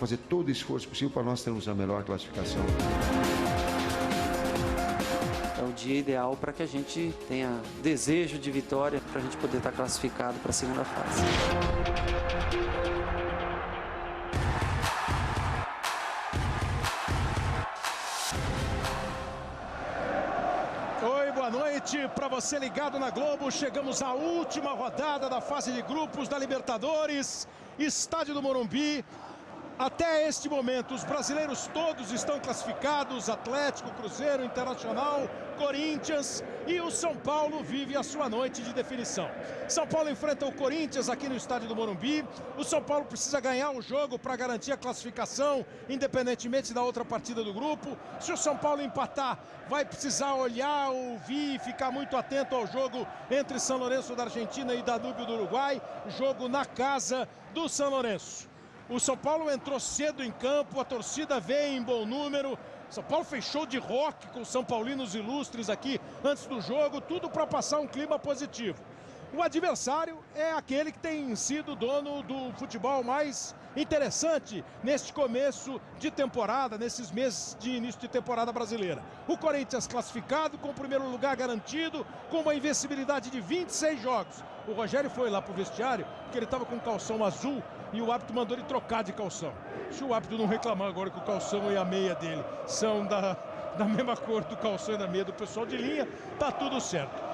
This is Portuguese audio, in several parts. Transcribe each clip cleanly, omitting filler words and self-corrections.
fazer todo o esforço possível para nós termos a melhor classificação. É o dia ideal para que a gente tenha desejo de vitória, para a gente poder estar classificado para a segunda fase. Oi, boa noite para você ligado na Globo. Chegamos à última rodada da fase de grupos da Libertadores, Estádio do Morumbi. Até este momento, os brasileiros todos estão classificados: Atlético, Cruzeiro, Internacional, Corinthians, e o São Paulo vive a sua noite de definição. São Paulo enfrenta o Corinthians aqui no Estádio do Morumbi. O São Paulo precisa ganhar o jogo para garantir a classificação, independentemente da outra partida do grupo. Se o São Paulo empatar, vai precisar olhar, ouvir e ficar muito atento ao jogo entre São Lourenço da Argentina e Danúbio do Uruguai, jogo na casa do São Lourenço. O São Paulo entrou cedo em campo, a torcida veio em bom número. São Paulo fez show de rock com São Paulinos ilustres aqui antes do jogo, tudo para passar um clima positivo. O adversário é aquele que tem sido dono do futebol mais interessante neste começo de temporada, nesses meses de início de temporada brasileira. O Corinthians classificado com o primeiro lugar garantido, com uma invencibilidade de 26 jogos. O Rogério foi lá para o vestiário, porque ele estava com calção azul e o árbitro mandou ele trocar de calção. Se o árbitro não reclamar agora que o calção e a meia dele são da mesma cor do calção e da meia do pessoal de linha, tá tudo certo.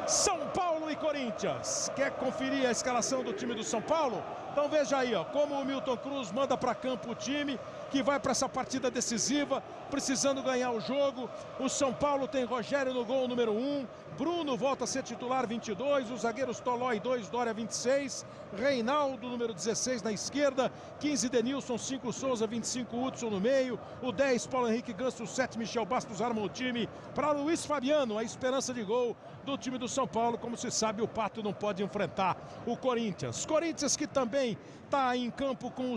São Paulo e Corinthians. Quer conferir a escalação do time do São Paulo? Então veja aí, ó, como o Milton Cruz manda para campo o time que vai para essa partida decisiva, precisando ganhar o jogo. O São Paulo tem Rogério no gol número 1, Bruno volta a ser titular 22, os zagueiros Tolói 2, Dória 26, Reinaldo número 16 na esquerda, 15 Denilson, 5 Souza, 25 Hudson no meio, o 10 Paulo Henrique Ganso, o 7 Michel Bastos armam o time para Luiz Fabiano, a esperança de gol do time do São Paulo. Como se sabe, o Pato não pode enfrentar o Corinthians. Corinthians que também está em campo com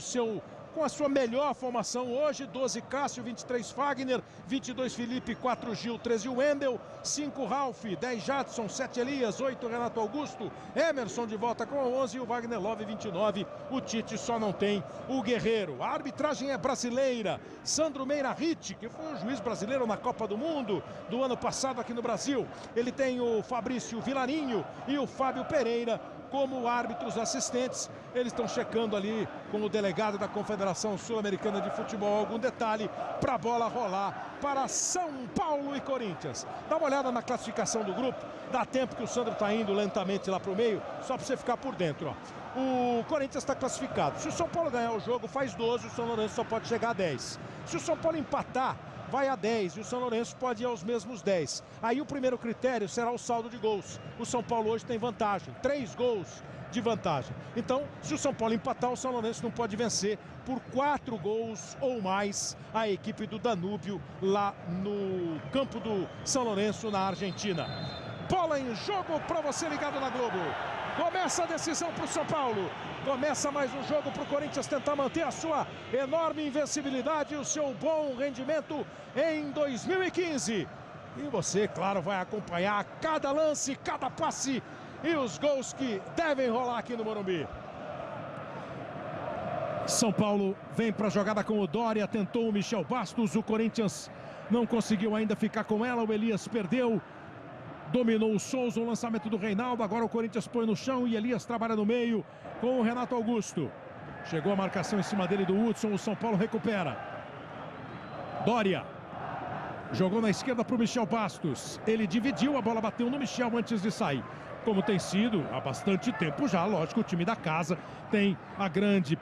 a sua melhor formação hoje: 12 Cássio, 23 Fagner, 22 Felipe, 4 Gil, 13 Wendel, 5 Ralf, 10 Jadson, 7 Elias, 8 Renato Augusto, Emerson de volta com 11 e o Wagner Love 29. O Tite só não tem o Guerreiro. A arbitragem é brasileira. Sandro Meira Ritt, que foi o juiz brasileiro na Copa do Mundo do ano passado aqui no Brasil. Ele tem o Fabrício Vilarinho e o Fábio Pereira como árbitros assistentes. Eles estão checando ali com o delegado da Confederação Sul-Americana de Futebol algum detalhe para a bola rolar para São Paulo e Corinthians. Dá uma olhada na classificação do grupo. Dá tempo que o Sandro está indo lentamente lá para o meio, só para você ficar por dentro, ó. O Corinthians está classificado. Se o São Paulo ganhar o jogo, faz 12, o São Lourenço só pode chegar a 10. Se o São Paulo empatar, vai a 10 e o São Lourenço pode ir aos mesmos 10. Aí o primeiro critério será o saldo de gols. O São Paulo hoje tem vantagem, 3 gols de vantagem. Então, se o São Paulo empatar, o São Lourenço não pode vencer por 4 gols ou mais a equipe do Danúbio lá no campo do São Lourenço, na Argentina. Bola em jogo para você ligado na Globo. Começa a decisão para o São Paulo. Começa mais um jogo para o Corinthians tentar manter a sua enorme invencibilidade e o seu bom rendimento em 2015. E você, claro, vai acompanhar cada lance, cada passe e os gols que devem rolar aqui no Morumbi. São Paulo vem para a jogada com o Dória, tentou o Michel Bastos, o Corinthians não conseguiu ainda ficar com ela, o Elias perdeu. Dominou o Souza, o lançamento do Reinaldo, agora o Corinthians põe no chão e Elias trabalha no meio com o Renato Augusto. Chegou a marcação em cima dele do Hudson, o São Paulo recupera. Dória jogou na esquerda para o Michel Bastos. Ele dividiu, a bola bateu no Michel antes de sair. Como tem sido há bastante tempo já, lógico, o time da casa tem a grande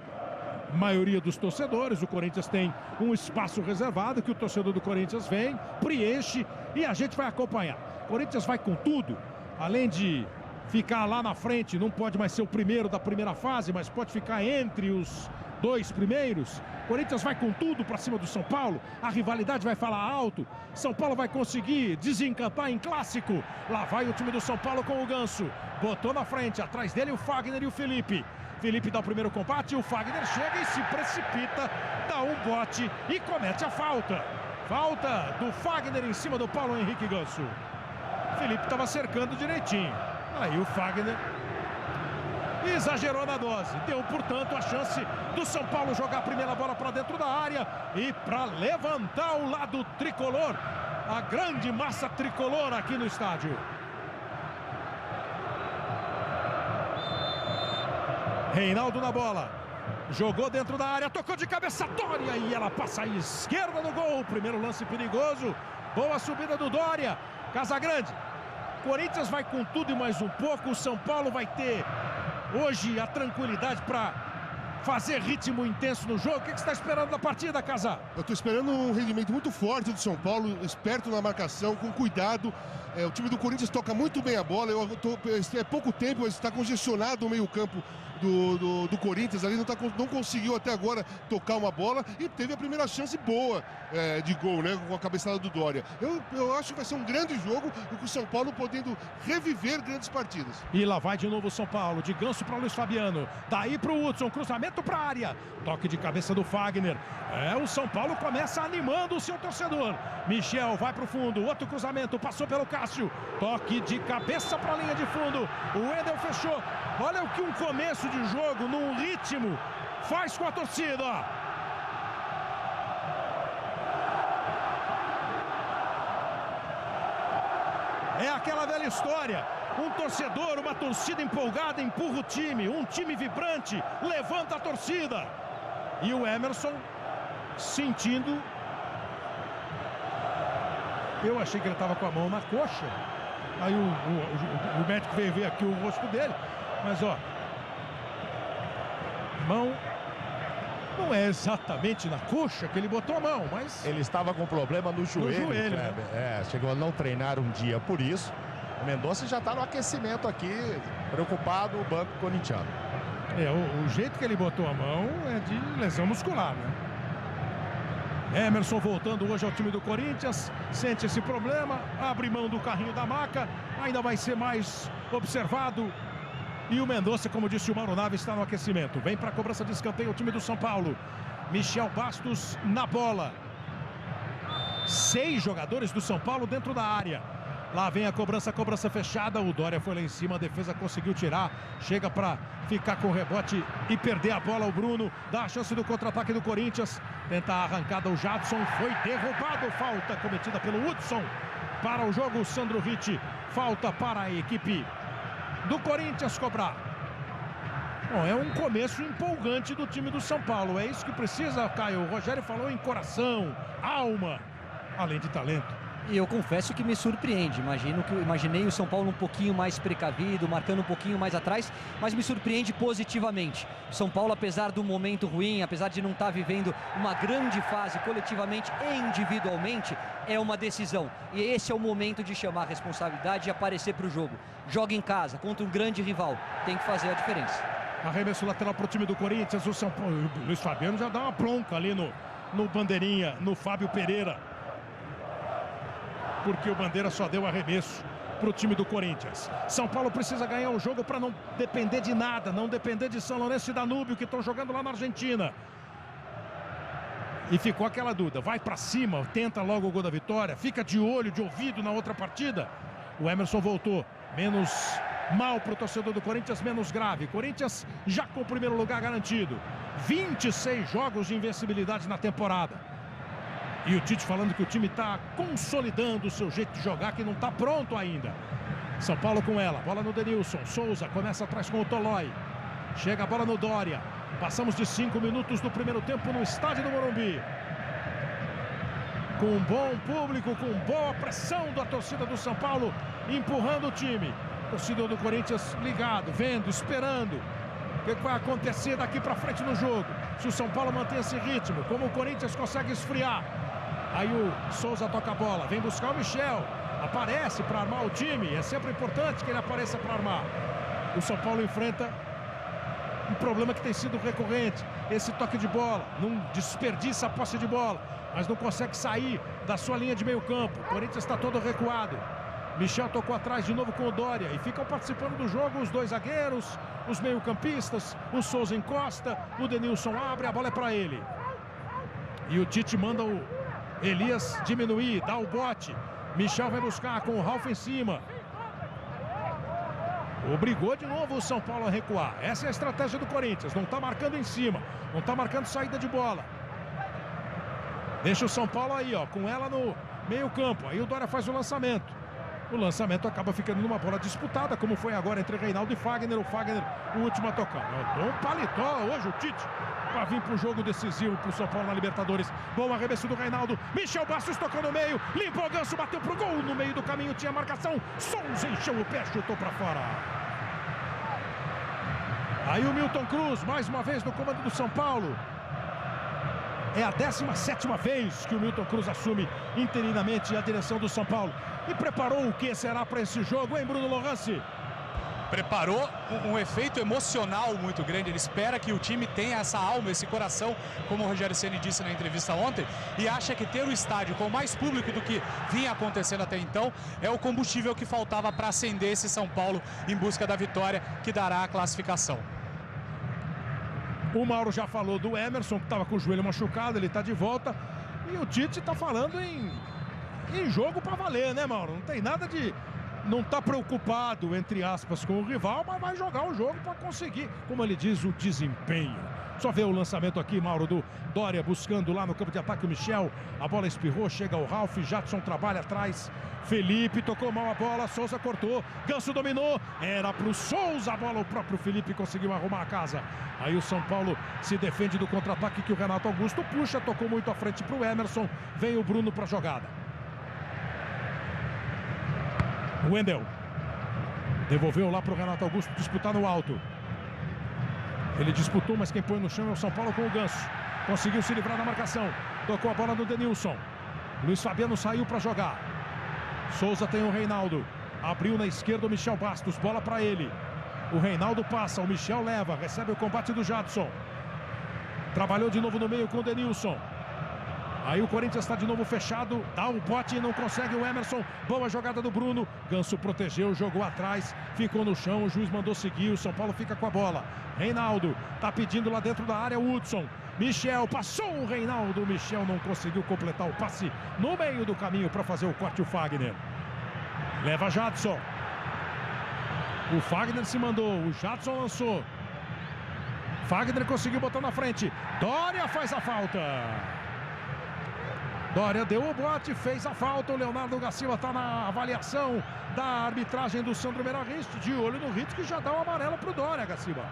maioria dos torcedores. O Corinthians tem um espaço reservado que o torcedor do Corinthians vem, preenche e a gente vai acompanhar. O Corinthians vai com tudo, além de ficar lá na frente, não pode mais ser o primeiro da primeira fase, mas pode ficar entre os 2 primeiros. O Corinthians vai com tudo para cima do São Paulo, a rivalidade vai falar alto. São Paulo vai conseguir desencantar em clássico. Lá vai o time do São Paulo com o Ganso, botou na frente, atrás dele o Fagner e o Felipe. Felipe dá o primeiro combate, o Fagner chega e se precipita, dá um bote e comete a falta. Falta do Fagner em cima do Paulo Henrique Ganso. Felipe estava cercando direitinho. Aí o Fagner exagerou na dose. Deu, portanto, a chance do São Paulo jogar a primeira bola para dentro da área e para levantar o lado tricolor, a grande massa tricolor aqui no estádio. Reinaldo na bola, jogou dentro da área, tocou de cabeça, Dória, e ela passa à esquerda no gol. Primeiro lance perigoso, boa subida do Dória. Casagrande, Corinthians vai com tudo e mais um pouco. O São Paulo vai ter hoje a tranquilidade para fazer ritmo intenso no jogo. O que você está esperando da partida, Casar? Eu estou esperando um rendimento muito forte do São Paulo, esperto na marcação, com cuidado. O time do Corinthians toca muito bem a bola. É pouco tempo, mas está congestionado o meio-campo do Corinthians ali, não conseguiu até agora tocar uma bola e teve a primeira chance boa de gol, né, com a cabeçada do Dória. Eu acho que vai ser um grande jogo, com o São Paulo podendo reviver grandes partidas. E lá vai de novo o São Paulo, de Ganso para Luiz Fabiano, daí para o Hudson, cruzamento para a área, toque de cabeça do Fagner. O São Paulo começa animando o seu torcedor. Michel vai para o fundo, outro cruzamento, passou pelo Cássio, toque de cabeça para a linha de fundo, o Wendel fechou. Olha o que um começo de jogo, num ritmo, faz com a torcida. É aquela velha história, um torcedor, uma torcida empolgada empurra o time, um time vibrante levanta a torcida. E o Emerson sentindo, eu achei que ele estava com a mão na coxa, aí o médico veio ver aqui o rosto dele, mas ó, mão não é exatamente na coxa que ele botou a mão, mas ele estava com problema no joelho, né? Chegou a não treinar um dia, por isso o Mendonça já está no aquecimento aqui, preocupado o banco corintiano. O jeito que ele botou a mão é de lesão muscular, né? Emerson voltando hoje ao time do Corinthians, sente esse problema, abre mão do carrinho da maca, ainda vai ser mais observado. E o Mendonça, como disse o Mauro Naves, está no aquecimento. Vem para a cobrança de escanteio o time do São Paulo. Michel Bastos na bola. 6 jogadores do São Paulo dentro da área. Lá vem a cobrança fechada. O Dória foi lá em cima, a defesa conseguiu tirar. Chega para ficar com o rebote e perder a bola. O Bruno dá a chance do contra-ataque do Corinthians. Tenta a arrancada o Jadson, foi derrubado. Falta cometida pelo Hudson. Para o jogo, Sandro Ritt. Falta para a equipe do Corinthians cobrar. Bom, é um começo empolgante do time do São Paulo. É isso que precisa, Caio. O Rogério falou em coração, alma, além de talento. E eu confesso que me surpreende. Imaginei o São Paulo um pouquinho mais precavido, marcando um pouquinho mais atrás, mas me surpreende positivamente. O São Paulo, apesar do momento ruim, apesar de não estar vivendo uma grande fase coletivamente e individualmente, é uma decisão. E esse é o momento de chamar a responsabilidade e aparecer para o jogo. Joga em casa, contra um grande rival. Tem que fazer a diferença. Arremesso lateral para o time do Corinthians. O São Paulo, o Luiz Fabiano já dá uma bronca ali no Bandeirinha, no Fábio Pereira. Porque o Bandeira só deu arremesso para o time do Corinthians. São Paulo precisa ganhar o jogo para não depender de nada, não depender de São Lourenço e Danúbio, que estão jogando lá na Argentina. E ficou aquela dúvida, vai para cima, tenta logo o gol da vitória, fica de olho, de ouvido na outra partida. O Emerson voltou, menos mal para o torcedor do Corinthians, menos grave. Corinthians já com o primeiro lugar garantido. 26 jogos de invencibilidade na temporada. E o Tite falando que o time está consolidando o seu jeito de jogar, que não está pronto ainda. São Paulo com ela, bola no Denilson. Souza começa atrás com o Tolói. Chega a bola no Dória. Passamos de 5 minutos do primeiro tempo no estádio do Morumbi. Com um bom público, com boa pressão da torcida do São Paulo, empurrando o time. Torcedor do Corinthians ligado, vendo, esperando. O que vai acontecer daqui para frente no jogo? Se o São Paulo mantém esse ritmo, como o Corinthians consegue esfriar. Aí o Souza toca a bola, vem buscar o Michel, aparece para armar o time, é sempre importante que ele apareça para armar. O São Paulo enfrenta um problema que tem sido recorrente, esse toque de bola, não desperdiça a posse de bola, mas não consegue sair da sua linha de meio campo. O Corinthians está todo recuado. Michel tocou atrás de novo com o Dória e ficam participando do jogo os dois zagueiros, os meio-campistas, o Souza encosta, o Denilson abre, a bola é para ele. E o Tite manda o Elias diminuir, dá o bote. Michel vai buscar com o Ralf em cima. Obrigou de novo o São Paulo a recuar. Essa é a estratégia do Corinthians. Não está marcando em cima. Não está marcando saída de bola. Deixa o São Paulo aí, ó, com ela no meio campo. Aí o Dória faz o lançamento. O lançamento acaba ficando numa bola disputada, como foi agora entre Reinaldo e Fagner. O Fagner, o último a tocar. Um paletó hoje, o Tite, para vir para o jogo decisivo para o São Paulo na Libertadores. Bom arremesso do Reinaldo. Michel Bastos tocou no meio. Limpou o Ganso, bateu pro gol. No meio do caminho tinha marcação. Souza encheu o pé, chutou para fora. Aí o Milton Cruz, mais uma vez no comando do São Paulo. É a 17ª vez que o Milton Cruz assume interinamente a direção do São Paulo. E preparou o que será para esse jogo, hein, Bruno Lorance? Preparou um efeito emocional muito grande. Ele espera que o time tenha essa alma, esse coração, como o Rogério Ceni disse na entrevista ontem, e acha que ter o estádio com mais público do que vinha acontecendo até então é o combustível que faltava para acender esse São Paulo em busca da vitória que dará a classificação. O Mauro já falou do Emerson, que estava com o joelho machucado, ele está de volta. E o Tite está falando em jogo para valer, né, Mauro? Não tem nada de... Não está preocupado, entre aspas, com o rival, mas vai jogar o jogo para conseguir, como ele diz, o desempenho. Só vê o lançamento aqui, Mauro, do Dória buscando lá no campo de ataque o Michel. A bola espirrou, chega o Ralf, Jadson trabalha atrás. Felipe tocou mal a bola, Souza cortou, Ganso dominou. Era pro Souza a bola, o próprio Felipe conseguiu arrumar a casa. Aí o São Paulo se defende do contra-ataque que o Renato Augusto puxa, tocou muito à frente pro Emerson. Vem o Bruno para a jogada. Wendel devolveu lá pro Renato Augusto disputar no alto. Ele disputou, mas quem põe no chão é o São Paulo com o Ganso. Conseguiu se livrar da marcação. Tocou a bola no Denilson. Luiz Fabiano saiu para jogar. Souza tem o Reinaldo. Abriu na esquerda o Michel Bastos. Bola para ele. O Reinaldo passa, o Michel leva. Recebe o combate do Jadson. Trabalhou de novo no meio com o Denilson. Aí o Corinthians está de novo fechado, dá um bote e não consegue o Emerson. Boa jogada do Bruno. Ganso protegeu, jogou atrás, ficou no chão, o juiz mandou seguir, o São Paulo fica com a bola. Reinaldo tá pedindo lá dentro da área o Hudson. Michel, passou o Reinaldo, o Michel não conseguiu completar o passe no meio do caminho para fazer o corte o Fagner. Leva Jadson. O Fagner se mandou, o Jadson lançou. Fagner conseguiu botar na frente. Dória faz a falta. Dória deu o bote, fez a falta. O Leonardo Gaciba está na avaliação da arbitragem do Sandro Meirahist. De olho no Ritz, que já dá o amarelo para o Dória, Gaciba.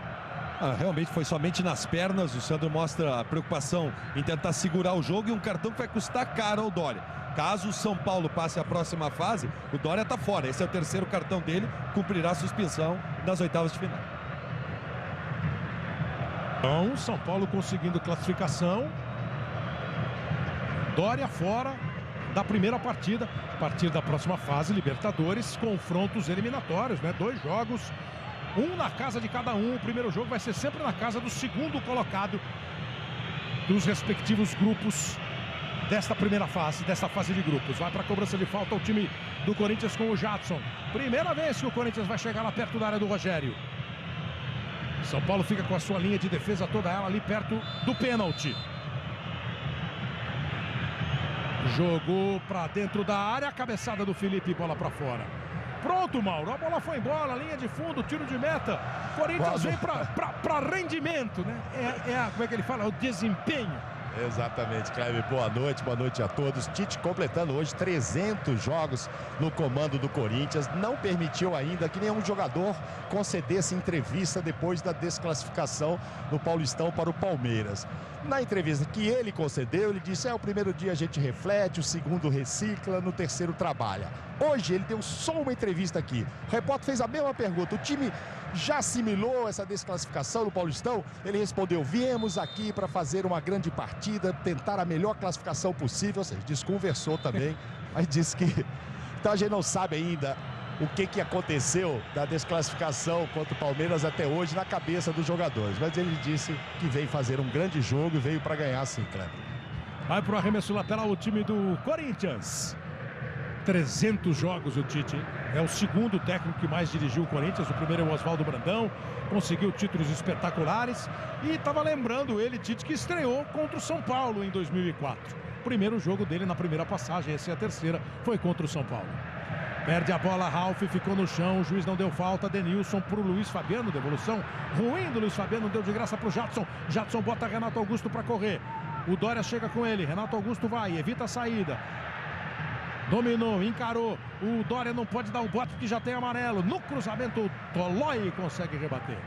Realmente foi somente nas pernas. O Sandro mostra a preocupação em tentar segurar o jogo e um cartão que vai custar caro ao Dória. Caso o São Paulo passe a próxima fase, o Dória está fora. Esse é o terceiro cartão dele, cumprirá a suspensão das oitavas de final. Então, São Paulo conseguindo classificação. Dória fora da primeira partida. A partir da próxima fase, Libertadores, confrontos eliminatórios, né? 2 jogos, um na casa de cada um. O primeiro jogo vai ser sempre na casa do segundo colocado dos respectivos grupos desta primeira fase, desta fase de grupos. Vai para a cobrança de falta o time do Corinthians com o Jadson. Primeira vez que o Corinthians vai chegar lá perto da área do Rogério. São Paulo fica com a sua linha de defesa toda ela ali perto do pênalti. Jogou para dentro da área, a cabeçada do Felipe, bola para fora. Pronto, Mauro, a bola foi embora, linha de fundo, tiro de meta. Corinthians vem para rendimento, né? Como é que ele fala? O desempenho. Exatamente, Kleber. Boa noite a todos. Tite completando hoje 300 jogos no comando do Corinthians. Não permitiu ainda que nenhum jogador concedesse entrevista depois da desclassificação no Paulistão para o Palmeiras. Na entrevista que ele concedeu, ele disse: o primeiro dia a gente reflete, o segundo recicla, no terceiro trabalha. Hoje ele deu só uma entrevista aqui. O repórter fez a mesma pergunta. O time já assimilou essa desclassificação no Paulistão? Ele respondeu: viemos aqui para fazer uma grande partida, tentar a melhor classificação possível. Ou seja, desconversou também, mas disse que... Então a gente não sabe ainda o que aconteceu da desclassificação contra o Palmeiras até hoje na cabeça dos jogadores. Mas ele disse que veio fazer um grande jogo e veio para ganhar sim, Kleber. Vai para o arremesso lateral o time do Corinthians. 300 jogos o Tite, é o segundo técnico que mais dirigiu o Corinthians. O primeiro é o Oswaldo Brandão, conseguiu títulos espetaculares. E estava lembrando ele, Tite, que estreou contra o São Paulo em 2004. Primeiro jogo dele na primeira passagem, essa é a terceira, foi contra o São Paulo. Perde a bola, Ralf ficou no chão, o juiz não deu falta, Denilson para o Luiz Fabiano, devolução ruim do Luiz Fabiano, deu de graça para o Jadson. Jadson bota Renato Augusto para correr. O Dória chega com ele, Renato Augusto vai, evita a saída. Dominou, encarou, o Dória não pode dar o bote porque já tem amarelo. No cruzamento, o Tolói consegue rebater.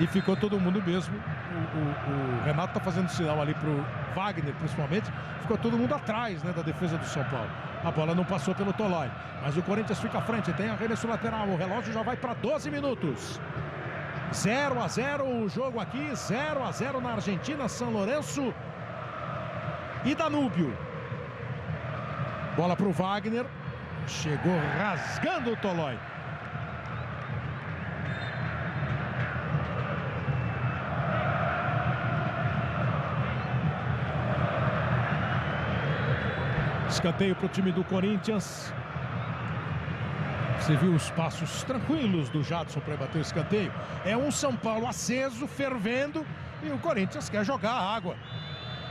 E ficou todo mundo mesmo. O Renato está fazendo sinal ali para o Wagner, principalmente. Ficou todo mundo atrás, né, da defesa do São Paulo. A bola não passou pelo Tolói. Mas o Corinthians fica à frente, tem arremesso lateral. O relógio já vai para 12 minutos. 0-0 o jogo aqui, 0-0 na Argentina, São Lourenço e Danúbio. Bola para o Wagner. Chegou rasgando o Tolói. Escanteio para o time do Corinthians. Você viu os passos tranquilos do Jadson para bater o escanteio. É um São Paulo aceso, fervendo, e o Corinthians quer jogar a água.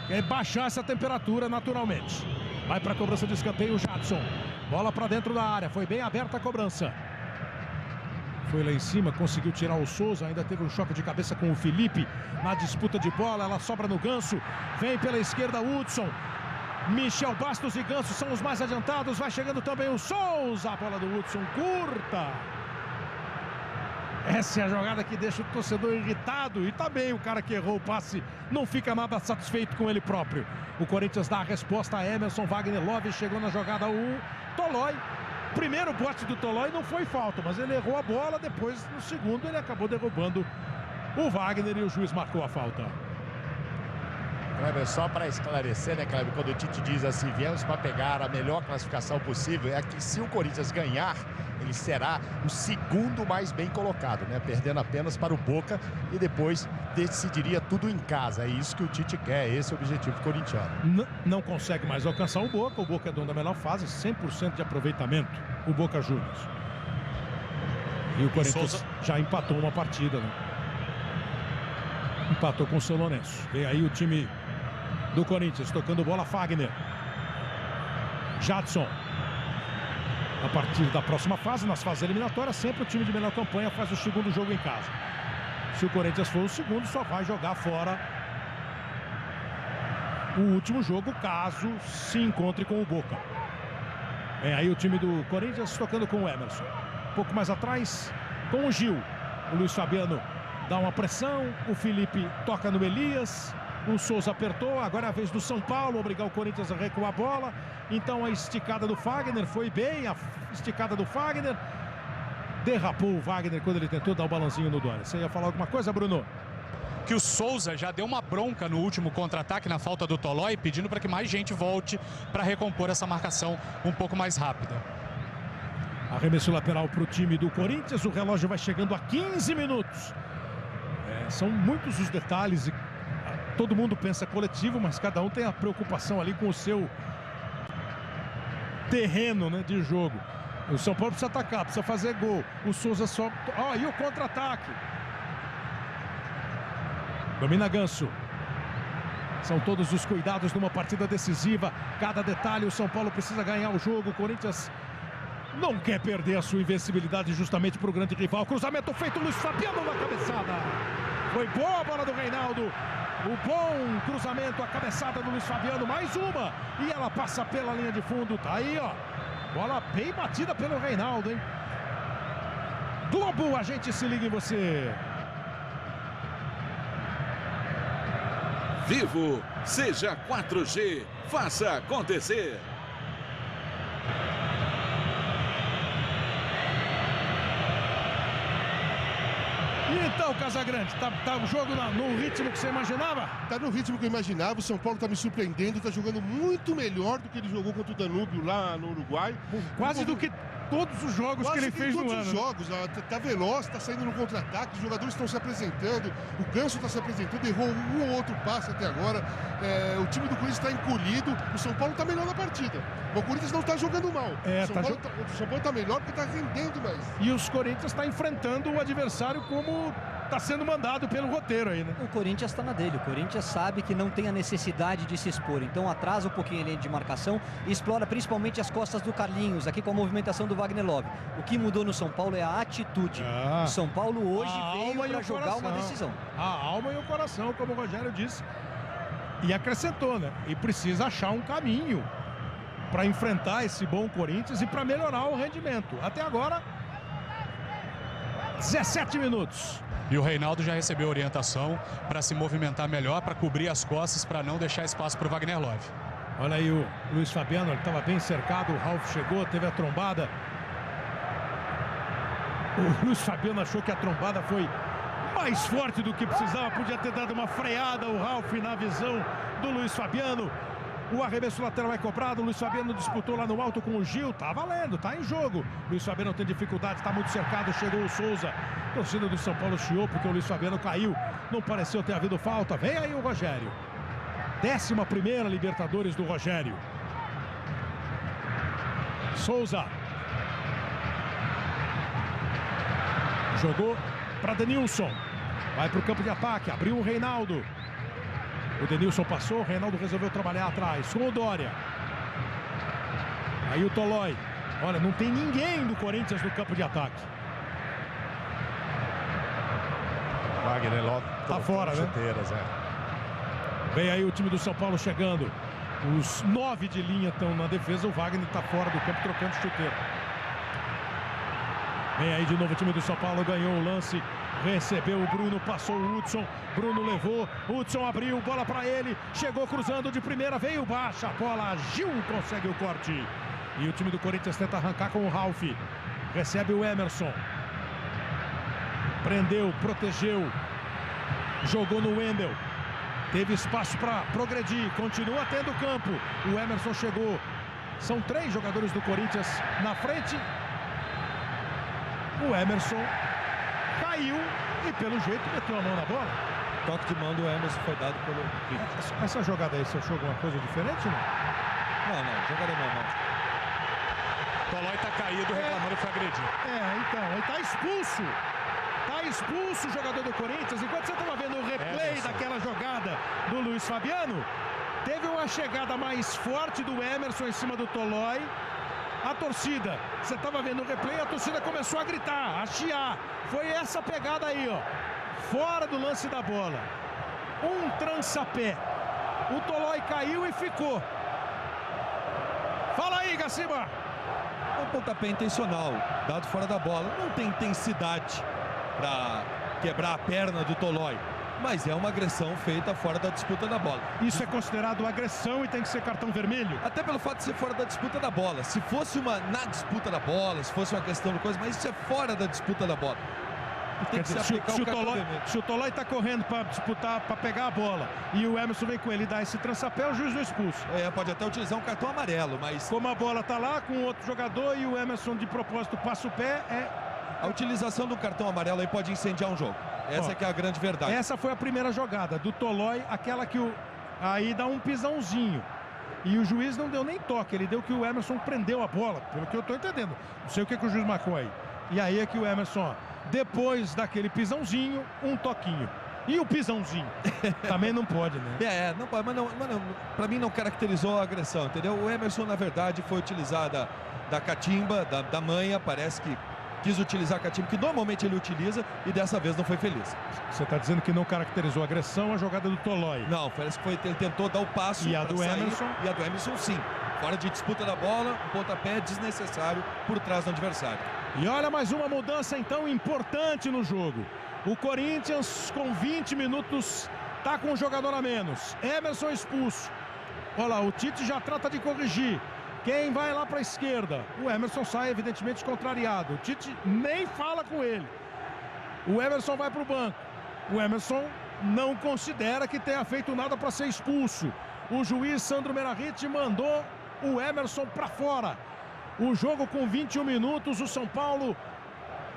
Quer baixar essa temperatura naturalmente. Vai para a cobrança de escanteio o Jadson. Bola para dentro da área, foi bem aberta a cobrança. Foi lá em cima, conseguiu tirar o Souza, ainda teve um choque de cabeça com o Felipe. Na disputa de bola, ela sobra no Ganso. Vem pela esquerda o Hudson. Michel Bastos e Ganso são os mais adiantados. Vai chegando também o Souza. A bola do Hudson curta. Essa é a jogada que deixa o torcedor irritado. E também o cara que errou o passe não fica nada satisfeito com ele próprio. O Corinthians dá a resposta a Emerson. Wagner Love chegou na jogada o Tolói. Primeiro bote do Tolói não foi falta, mas ele errou a bola. Depois, no segundo, ele acabou derrubando o Wagner e o juiz marcou a falta. Kleber, só para esclarecer, né, Kleber, quando o Tite diz assim, viemos para pegar a melhor classificação possível, é que se o Corinthians ganhar, ele será o segundo mais bem colocado, né, perdendo apenas para o Boca e depois decidiria tudo em casa. É isso que o Tite quer, esse é o objetivo corintiano. Não consegue mais alcançar o Boca é dono da melhor fase, 100% de aproveitamento, o Boca Juniors. E o Corinthians já empatou uma partida, né? Empatou com o São Lourenço. Vem aí o time do Corinthians, tocando bola, Wagner. Jadson. A partir da próxima fase, nas fases eliminatórias, sempre o time de melhor campanha faz o segundo jogo em casa. Se o Corinthians for o segundo, só vai jogar fora o último jogo, caso se encontre com o Boca. Vem aí o time do Corinthians tocando com o Emerson. Um pouco mais atrás, com o Gil. O Luiz Fabiano dá uma pressão, o Felipe toca no Elias, o Souza apertou, agora é a vez do São Paulo, obrigar o Corinthians a recuar a bola. Então a esticada do Wagner, foi bem a esticada do Wagner. Derrapou o Wagner quando ele tentou dar o balancinho no Dória. Você ia falar alguma coisa, Bruno? Que o Souza já deu uma bronca no último contra-ataque na falta do Tolói, pedindo para que mais gente volte para recompor essa marcação um pouco mais rápida. Arremesso lateral para o time do Corinthians, o relógio vai chegando a 15 minutos. São muitos os detalhes e todo mundo pensa coletivo, mas cada um tem a preocupação ali com o seu terreno, né, de jogo. O São Paulo precisa atacar, precisa fazer gol. O Souza só... e o contra-ataque. Domina Ganso. São todos os cuidados numa partida decisiva. Cada detalhe, o São Paulo precisa ganhar o jogo. O Corinthians não quer perder a sua invencibilidade justamente para o grande rival. Cruzamento feito, Luiz Fabiano na cabeçada. Foi boa a bola do Reinaldo. O bom cruzamento, a cabeçada do Luiz Fabiano. Mais uma. E ela passa pela linha de fundo. Tá aí, ó. Bola bem batida pelo Reinaldo, hein? Globo, a gente se liga em você. Vivo, seja 4G. Faça acontecer. Então, Casagrande, tá o jogo no ritmo que você imaginava? Tá no ritmo que eu imaginava, o São Paulo tá me surpreendendo, tá jogando muito melhor do que ele jogou contra o Danúbio lá no Uruguai. Quase do que todos os jogos que ele fez no ano. Todos os jogos, tá veloz, tá saindo no contra-ataque, os jogadores estão se apresentando, o Ganso tá se apresentando, errou um ou outro passe até agora. O time do Corinthians está encolhido, o São Paulo tá melhor na partida. O Corinthians não tá jogando mal. O São Paulo tá melhor porque tá rendendo mais. E os Corinthians tá enfrentando o adversário como tá sendo mandado pelo roteiro aí, né? O Corinthians está na dele. O Corinthians sabe que não tem a necessidade de se expor. Então atrasa um pouquinho a linha de marcação e explora principalmente as costas do Carlinhos, aqui com a movimentação do Wagner Love. O que mudou no São Paulo é a atitude. O São Paulo hoje veio para jogar uma decisão. A alma e o coração, como o Rogério disse. E acrescentou, né? E precisa achar um caminho para enfrentar esse bom Corinthians e para melhorar o rendimento. Até agora, 17 minutos. E o Reinaldo já recebeu orientação para se movimentar melhor, para cobrir as costas, para não deixar espaço para o Wagner Love. Olha aí o Luiz Fabiano, ele estava bem cercado, o Ralf chegou, teve a trombada. O Luiz Fabiano achou que a trombada foi mais forte do que precisava, podia ter dado uma freada o Ralf na visão do Luiz Fabiano. O arremesso lateral é cobrado, o Luiz Fabiano disputou lá no alto com o Gil, tá valendo, tá em jogo. Luiz Fabiano tem dificuldade, tá muito cercado, chegou o Souza. Torcida do São Paulo chiou porque o Luiz Fabiano caiu, não pareceu ter havido falta. Vem aí o Rogério. 11ª Libertadores do Rogério. Souza. Jogou para Denilson. Vai para o campo de ataque, abriu o Reinaldo. O Denilson passou, o Reinaldo resolveu trabalhar atrás com o Dória. Aí o Tolói. Olha, não tem ninguém do Corinthians no campo de ataque. Wagner Love tá fora, né? Chuteiras, Vem aí o time do São Paulo chegando. Os 9 de linha estão na defesa. O Wagner está fora do campo trocando chuteiro. Vem aí de novo o time do São Paulo. Ganhou o lance. Recebeu o Bruno, passou o Hudson. Bruno levou. Hudson abriu, bola para ele. Chegou cruzando de primeira, veio baixa. A bola, Gil consegue o corte. E o time do Corinthians tenta arrancar com o Ralf. Recebe o Emerson. Prendeu, protegeu. Jogou no Wendel. Teve espaço para progredir. Continua tendo campo. O Emerson chegou. São 3 jogadores do Corinthians na frente. O Emerson caiu e pelo jeito meteu a mão na bola. Toque de mão do Emerson foi dado pelo Richard. Essa jogada aí, você achou alguma coisa diferente? Não, jogada normal. Tolói tá caído, reclamando que foi agredido. Então, ele tá expulso. Tá expulso o jogador do Corinthians. Enquanto você estava vendo o replay daquela jogada do Luiz Fabiano, teve uma chegada mais forte do Emerson em cima do Tolói. A torcida, você estava vendo o replay, a torcida começou a gritar, a chiar. Foi essa pegada aí, ó. Fora do lance da bola. Um trança-pé. O Tolói caiu e ficou. Fala aí, Gaciba. É um pontapé intencional, dado fora da bola. Não tem intensidade para quebrar a perna do Tolói. Mas é uma agressão feita fora da disputa da bola. Isso é considerado agressão e tem que ser cartão vermelho? Até pelo fato de ser fora da disputa da bola. Se fosse uma na disputa da bola, se fosse uma questão de coisa, mas isso é fora da disputa da bola. Tem que se aplicar o cartão vermelho. Se o Tolói está correndo para disputar, para pegar a bola, e o Emerson vem com ele e dá esse trança-pé, o juiz não expulsa. Pode até utilizar um cartão amarelo, mas... Como a bola está lá com outro jogador e o Emerson de propósito passa o pé, A utilização do cartão amarelo aí pode incendiar um jogo. Essa é que é a grande verdade. Essa foi a primeira jogada do Tolói, aquela que aí dá um pisãozinho. E o juiz não deu nem toque, ele deu que o Emerson prendeu a bola, pelo que eu estou entendendo. Não sei o que o juiz marcou aí. E aí é que o Emerson, depois daquele pisãozinho, um toquinho. E o pisãozinho? Também não pode, né? Não pode, mas para mim não caracterizou a agressão, entendeu? O Emerson, na verdade, foi utilizada da catimba, da manha, parece que quis utilizar a catimba, que normalmente ele utiliza, e dessa vez não foi feliz. Você está dizendo que não caracterizou a agressão, a jogada do Tolói? Não, parece que ele tentou dar o passo. E a do Emerson? E a do Emerson, sim. Fora de disputa da bola, um pontapé desnecessário por trás do adversário. E olha mais uma mudança, então, importante no jogo. O Corinthians, com 20 minutos, está com um jogador a menos. Emerson expulso. Olha lá, o Tite já trata de corrigir. Quem vai lá para a esquerda? O Emerson sai, evidentemente, contrariado. O Tite nem fala com ele. O Emerson vai para o banco. O Emerson não considera que tenha feito nada para ser expulso. O juiz Sandro Meirahit mandou o Emerson para fora. O jogo com 21 minutos, o São Paulo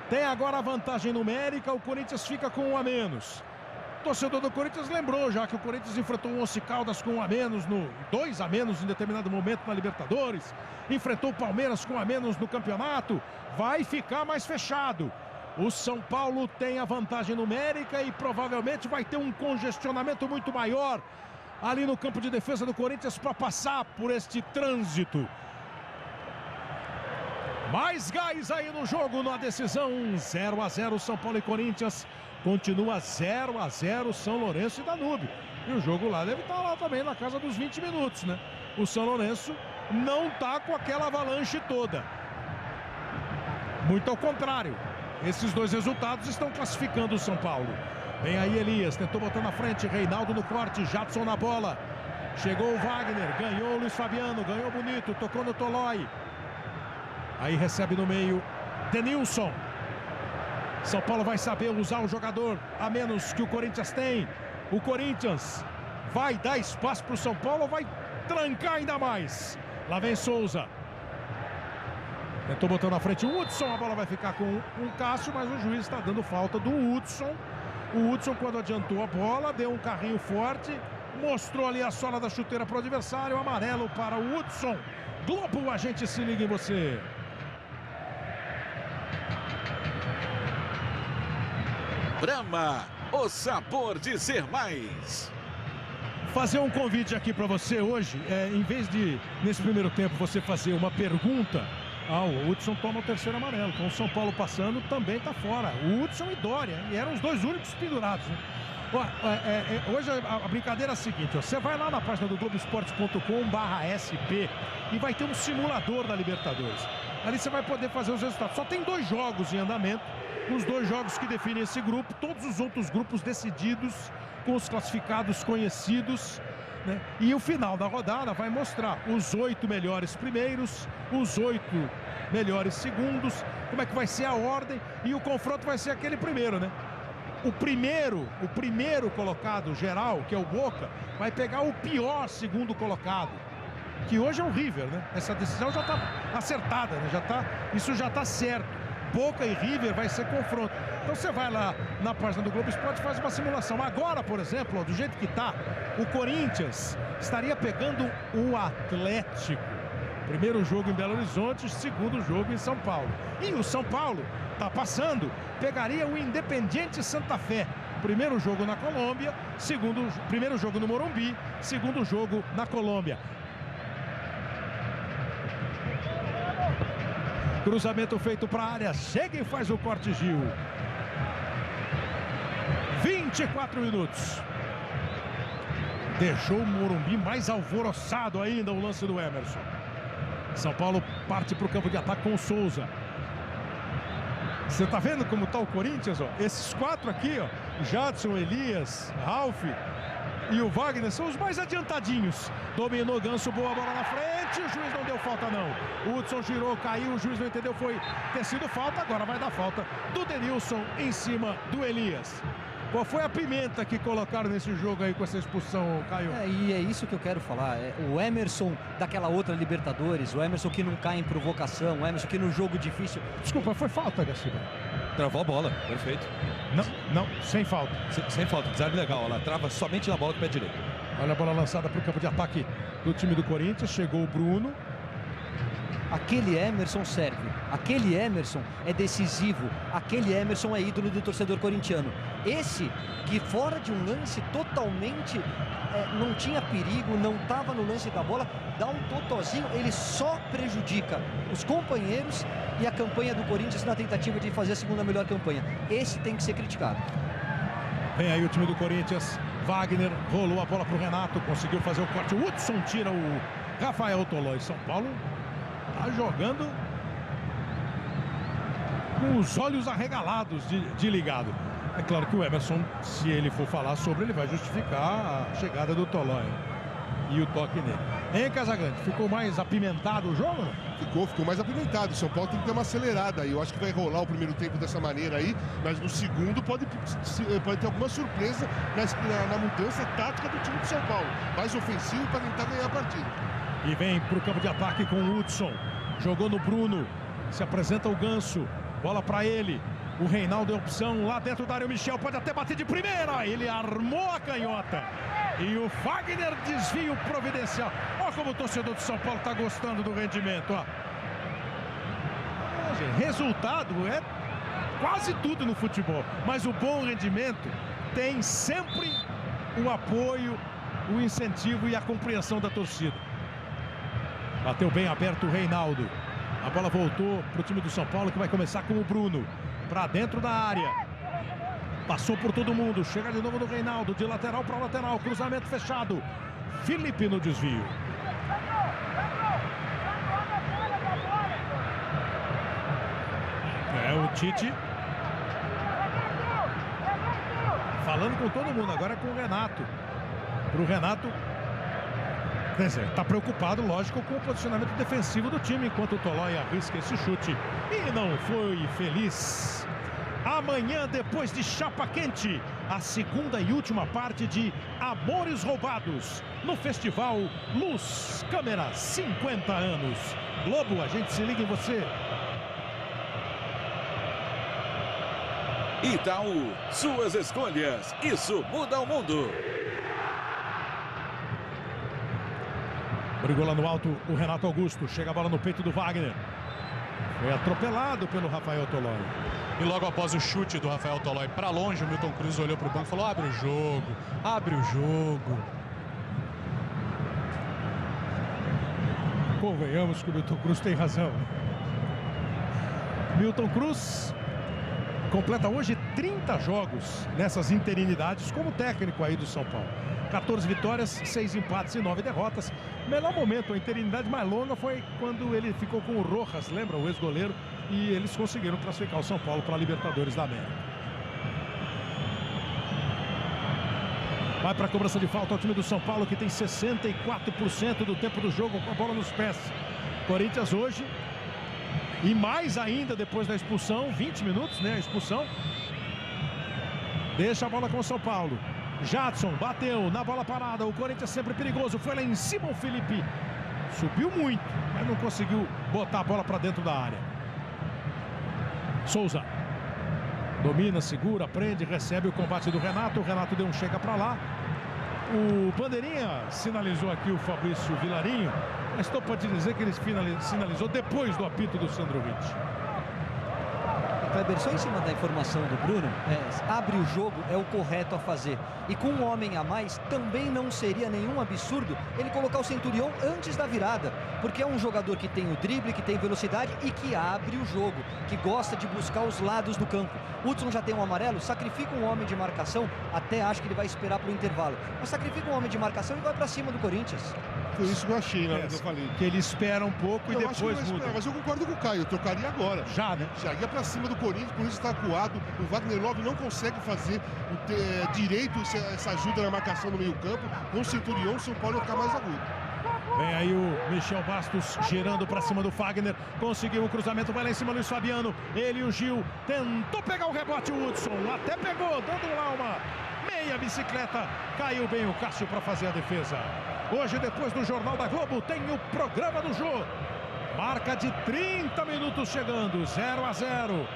tem agora a vantagem numérica, o Corinthians fica com 1 a menos. O torcedor do Corinthians lembrou já que o Corinthians enfrentou o Once Caldas com 1 a menos, 2 a menos em determinado momento na Libertadores. Enfrentou o Palmeiras com 1 a menos no campeonato. Vai ficar mais fechado. O São Paulo tem a vantagem numérica e provavelmente vai ter um congestionamento muito maior ali no campo de defesa do Corinthians para passar por este trânsito. Mais gás aí no jogo, na decisão. 0-0 São Paulo e Corinthians. Continua 0-0 São Lourenço e Danúbio. E o jogo lá deve estar lá também na casa dos 20 minutos, né? O São Lourenço não está com aquela avalanche toda. Muito ao contrário. Esses dois resultados estão classificando o São Paulo. Vem aí Elias, tentou botar na frente, Reinaldo no corte, Jadson na bola. Chegou o Wagner, ganhou o Luiz Fabiano, ganhou bonito, tocou no Tolói. Aí recebe no meio, Denilson. São Paulo vai saber usar o jogador a menos que o Corinthians tem. O Corinthians vai dar espaço para o São Paulo ou vai trancar ainda mais? Lá vem Souza. Tentou botar na frente o Hudson, a bola vai ficar com o Cássio, mas o juiz está dando falta do Hudson. O Hudson, quando adiantou a bola, deu um carrinho forte, mostrou ali a sola da chuteira para o adversário, amarelo para o Hudson. Globo, a gente se liga em você. Brahma, o sabor de ser mais. Fazer um convite aqui para você hoje, em vez de, nesse primeiro tempo, você fazer uma pergunta, o Hudson toma o terceiro amarelo. Com o São Paulo passando, também está fora. O Hudson e Dória, e eram os dois únicos pendurados, né? Hoje a brincadeira é a seguinte, você vai lá na página do Globoesporte.com/SP e vai ter um simulador da Libertadores. Ali você vai poder fazer os resultados. Só tem 2 jogos em andamento, os 2 jogos que definem esse grupo, todos os outros grupos decididos, com os classificados conhecidos, né? E o final da rodada vai mostrar os 8 melhores primeiros, os 8 melhores segundos, como é que vai ser a ordem, e o confronto vai ser aquele primeiro, né? O primeiro colocado geral, que é o Boca, vai pegar o pior segundo colocado, que hoje é o River, né? Essa decisão já está acertada, né? Isso já está certo. Boca e River vai ser confronto. Então você vai lá na página do Globo Esporte e faz uma simulação. Agora, por exemplo, ó, do jeito que está, o Corinthians estaria pegando o Atlético. Primeiro jogo em Belo Horizonte, segundo jogo em São Paulo. E o São Paulo está passando, pegaria o Independiente Santa Fé. Primeiro jogo na Colômbia, primeiro jogo no Morumbi, segundo jogo na Colômbia. Cruzamento feito para a área, chega e faz o corte Gil. 24 minutos. Deixou o Morumbi mais alvoroçado ainda o lance do Emerson. São Paulo parte para o campo de ataque com o Souza. Você tá vendo como tá o Corinthians, ó? Esses 4 aqui, ó, Jadson, Elias, Ralf e o Wagner são os mais adiantadinhos. Dominou Ganso, boa bola na frente, o juiz não deu falta não. O Hudson girou, caiu, o juiz não entendeu, foi ter sido falta, agora vai dar falta do Denilson em cima do Elias. Qual foi a pimenta que colocaram nesse jogo aí com essa expulsão, Caio? E é isso que eu quero falar. O Emerson daquela outra Libertadores, o Emerson que não cai em provocação, o Emerson que no jogo difícil... Desculpa, foi falta, Gaciba? Travou a bola, perfeito. Não, sem falta. Sem falta, desarme legal, ela trava somente na bola com o pé direito. Olha a bola lançada para o campo de ataque do time do Corinthians, chegou o Bruno. Aquele Emerson serve, aquele Emerson é decisivo, aquele Emerson é ídolo do torcedor corintiano. Esse que fora de um lance totalmente não tinha perigo, não estava no lance da bola, dá um totozinho, ele só prejudica os companheiros e a campanha do Corinthians na tentativa de fazer a segunda melhor campanha. Esse tem que ser criticado. Vem aí o time do Corinthians, Wagner rolou a bola para o Renato, conseguiu fazer o corte, o Hudson tira o Rafael Tolói. São Paulo tá jogando com os olhos arregalados de ligado. É claro que o Emerson, se ele for falar sobre, ele vai justificar a chegada do Tolói e o toque nele. Hein, Casagrande? Ficou mais apimentado o jogo? Ficou mais apimentado. O São Paulo tem que ter uma acelerada aí. Eu acho que vai rolar o primeiro tempo dessa maneira aí, mas no segundo pode ter alguma surpresa na mudança tática do time de São Paulo. Mais ofensivo para tentar ganhar a partida. E vem para o campo de ataque com o Hudson. Jogou no Bruno. Se apresenta o Ganso. Bola para ele. O Reinaldo é opção lá dentro da área. O Michel pode até bater de primeira. Ele armou a canhota. E o Wagner desvia o providencial. Olha como o torcedor de São Paulo está gostando do rendimento. Ó. Resultado é quase tudo no futebol, mas o bom rendimento tem sempre o apoio, o incentivo e a compreensão da torcida. Bateu bem aberto o Reinaldo. A bola voltou para o time do São Paulo, que vai começar com o Bruno. Para dentro da área. Passou por todo mundo. Chega de novo no Reinaldo. De lateral para lateral. Cruzamento fechado. Felipe no desvio. O Tite falando com todo mundo. Agora é com o Renato. Para o Renato, quer dizer, está preocupado, lógico, com o posicionamento defensivo do time, enquanto o Tolói arrisca esse chute e não foi feliz. Amanhã, depois de Chapa Quente, a segunda e última parte de Amores Roubados no Festival Luz Câmera 50 anos. Globo, a gente se liga em você. Itaú, suas escolhas, isso muda o mundo. Brigou lá no alto o Renato Augusto. Chega a bola no peito do Wagner. Foi atropelado pelo Rafael Tolói. E logo após o chute do Rafael Tolói para longe, o Milton Cruz olhou para o banco e falou: abre o jogo, abre o jogo. Convenhamos que o Milton Cruz tem razão. Milton Cruz completa hoje 30 jogos nessas interinidades como técnico aí do São Paulo. 14 vitórias, 6 empates e 9 derrotas. Melhor momento, a interinidade mais longa foi quando ele ficou com o Rojas, lembra? O ex-goleiro. E eles conseguiram classificar o São Paulo para a Libertadores da América. Vai para a cobrança de falta o time do São Paulo, que tem 64% do tempo do jogo com a bola nos pés. Corinthians hoje, e mais ainda depois da expulsão, 20 minutos, né? A expulsão. Deixa a bola com o São Paulo. Jadson bateu na bola parada. O Corinthians sempre perigoso. Foi lá em cima o Felipe. Subiu muito, mas não conseguiu botar a bola para dentro da área. Souza. Domina, segura, prende, recebe o combate do Renato. O Renato deu um chega para lá. O Bandeirinha sinalizou aqui o Fabrício Vilarinho. Mas estou para te dizer que ele sinalizou depois do apito do Sandrovic. Kleber, só em cima da informação do Bruno, abre o jogo é o correto a fazer. E com um homem a mais, também não seria nenhum absurdo ele colocar o Centurion antes da virada. Porque é um jogador que tem o drible, que tem velocidade e que abre o jogo, que gosta de buscar os lados do campo. Hudson já tem um amarelo, sacrifica um homem de marcação, até acho que ele vai esperar para o intervalo. Mas sacrifica um homem de marcação e vai para cima do Corinthians. Foi isso que eu achei, né? Que eu falei. Que ele espera um pouco e depois muda. Mas eu concordo com o Caio, eu trocaria agora. Já, né? Já ia pra cima do Corinthians, o Corinthians está acuado. O Wagner Love não consegue fazer direito essa ajuda na marcação no meio campo. Com o Centurion, o São Paulo vai ficar mais agudo. Vem aí o Michel Bastos girando pra cima do Fagner. Conseguiu o cruzamento, vai lá em cima Luiz Fabiano. Ele e o Gil tentou pegar o rebote, o Hudson até pegou, dando lá uma meia bicicleta. Caiu bem o Cássio para fazer a defesa. Hoje, depois do Jornal da Globo, tem o programa do Jô. Marca de 30 minutos chegando, 0-0.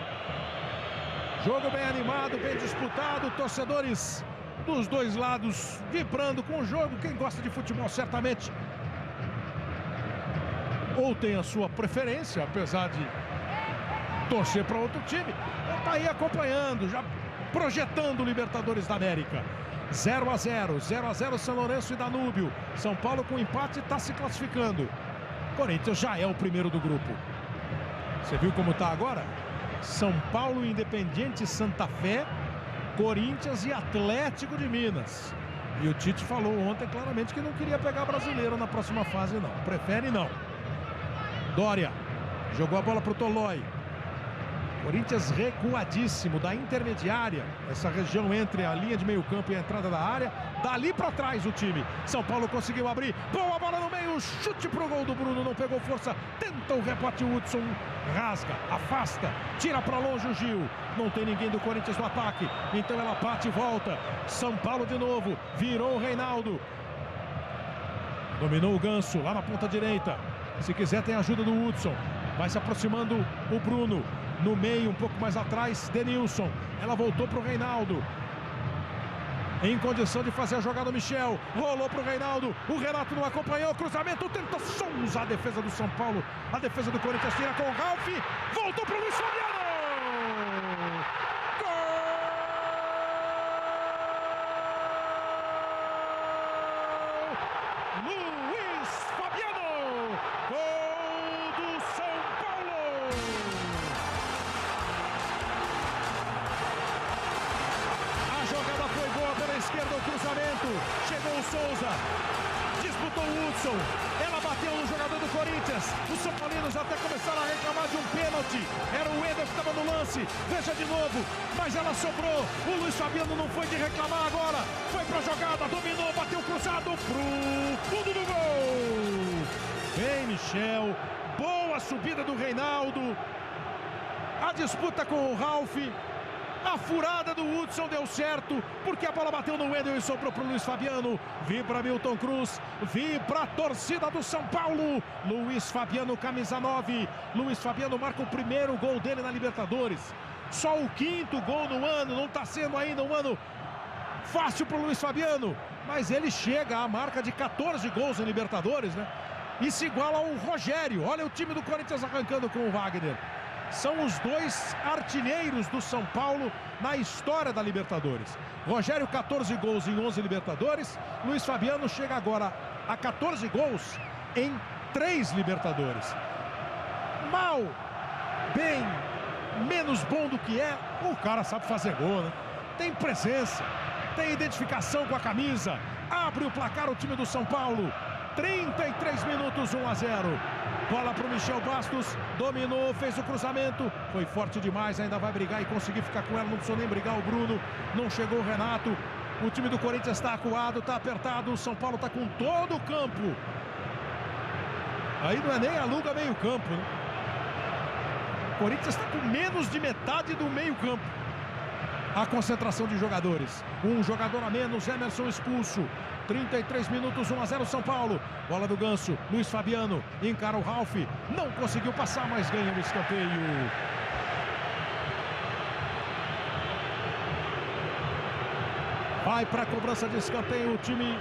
Jogo bem animado, bem disputado. Torcedores dos dois lados vibrando com o jogo. Quem gosta de futebol certamente ou tem a sua preferência, apesar de torcer para outro time, está aí acompanhando, já projetando o Libertadores da América. 0-0, 0-0 São Lourenço e Danúbio. São Paulo com empate está se classificando. Corinthians já é o primeiro do grupo. Você viu como está agora? São Paulo, Independiente, Santa Fé, Corinthians e Atlético de Minas. E o Tite falou ontem claramente que não queria pegar brasileiro na próxima fase, não. Prefere não. Dória jogou a bola para o Tolói. Corinthians recuadíssimo da intermediária, essa região entre a linha de meio campo e a entrada da área. Dali para trás o time. São Paulo conseguiu abrir. Boa bola no meio, chute pro gol do Bruno, não pegou força. Tenta o rebote, o Hudson rasga, afasta, tira para longe o Gil. Não tem ninguém do Corinthians no ataque, então ela bate e volta. São Paulo de novo, virou o Reinaldo. Dominou o Ganso lá na ponta direita. Se quiser tem a ajuda do Hudson. Vai se aproximando o Bruno. No meio, um pouco mais atrás, Denilson. Ela voltou para o Reinaldo. Em condição de fazer a jogada, Michel. Rolou para o Reinaldo. O Renato não acompanhou. Cruzamento, tenta Souza. A defesa do São Paulo. A defesa do Corinthians tira com o Ralf. Voltou para o Luiz Fabiano. Souza. Disputou o Hudson. Ela bateu no jogador do Corinthians. Os São Paulinos até começaram a reclamar de um pênalti. Era o Wendel que estava no lance. Veja de novo. Mas ela sobrou. O Luiz Fabiano não foi de reclamar agora. Foi pra jogada. Dominou. Bateu cruzado pro fundo do gol. Vem Michel. Boa subida do Reinaldo. A disputa com o Ralf. A furada do Hudson deu certo, porque a bola bateu no Wendel e sobrou para o Luiz Fabiano. Vibra Milton Cruz, vibra a torcida do São Paulo. Luiz Fabiano, camisa 9. Luiz Fabiano marca o primeiro gol dele na Libertadores. Só o 5º gol no ano, não está sendo ainda um ano fácil para o Luiz Fabiano. Mas ele chega à marca de 14 gols em Libertadores, né? E se iguala ao Rogério. Olha o time do Corinthians arrancando com o Wagner. São os 2 artilheiros do São Paulo na história da Libertadores. Rogério, 14 gols em 11 Libertadores. Luiz Fabiano chega agora a 14 gols em 3 Libertadores. Mal, bem, menos bom do que é, o cara sabe fazer gol, né? Tem presença, tem identificação com a camisa. Abre o placar o time do São Paulo. 33 minutos, 1-0. Bola para o Michel Bastos, dominou, fez o cruzamento, foi forte demais, ainda vai brigar e conseguir ficar com ela, não precisou nem brigar o Bruno, não chegou o Renato. O time do Corinthians está acuado, está apertado, o São Paulo está com todo o campo. Aí não é nem aluga meio campo, né? O Corinthians está com menos de metade do meio campo. A concentração de jogadores, um jogador a menos, Emerson expulso. 33 minutos, 1-0 São Paulo. Bola do Ganso, Luiz Fabiano encara o Ralf, não conseguiu passar, mas ganha o escanteio. Vai para a cobrança de escanteio o time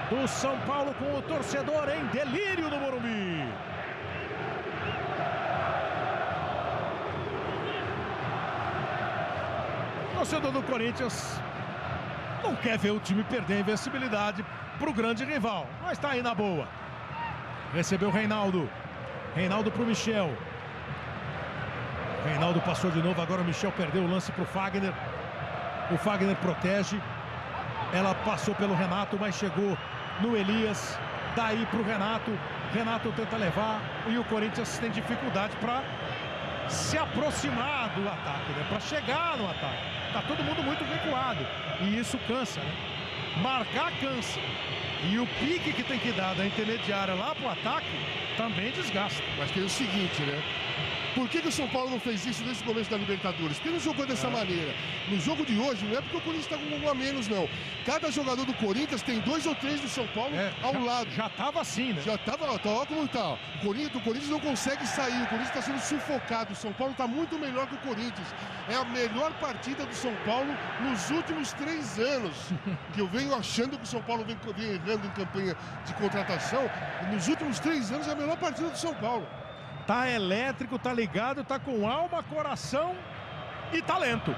do São Paulo, com o torcedor em delírio no Morumbi. O torcedor do Corinthians não quer ver o time perder a invencibilidade para o grande rival, mas está aí na boa. Recebeu o Reinaldo. Reinaldo para o Michel. Reinaldo passou de novo, agora o Michel perdeu o lance para o Fagner. O Fagner protege. Ela passou pelo Renato, mas chegou no Elias. Daí para o Renato. Renato tenta levar e o Corinthians tem dificuldade para se aproximar do ataque, né? Para chegar no ataque. Tá todo mundo muito recuado e isso cansa, né? Marcar cansa. E o pique que tem que dar da intermediária lá pro ataque também desgasta. Mas tem o seguinte, né? Por que o São Paulo não fez isso desde o começo da Libertadores? Porque não jogou dessa maneira. No jogo de hoje, não é porque o Corinthians está com um a menos, não. Cada jogador do Corinthians tem 2 ou 3 do São Paulo ao lado. Já estava assim, né? Já estava, olha como está. O Corinthians não consegue sair, o Corinthians está sendo sufocado. O São Paulo está muito melhor que o Corinthians. É a melhor partida do São Paulo nos últimos 3 anos. Que eu venho achando que o São Paulo vem errando em campanha de contratação. Nos últimos 3 anos é a melhor partida do São Paulo. Tá elétrico, tá ligado, tá com alma, coração e talento.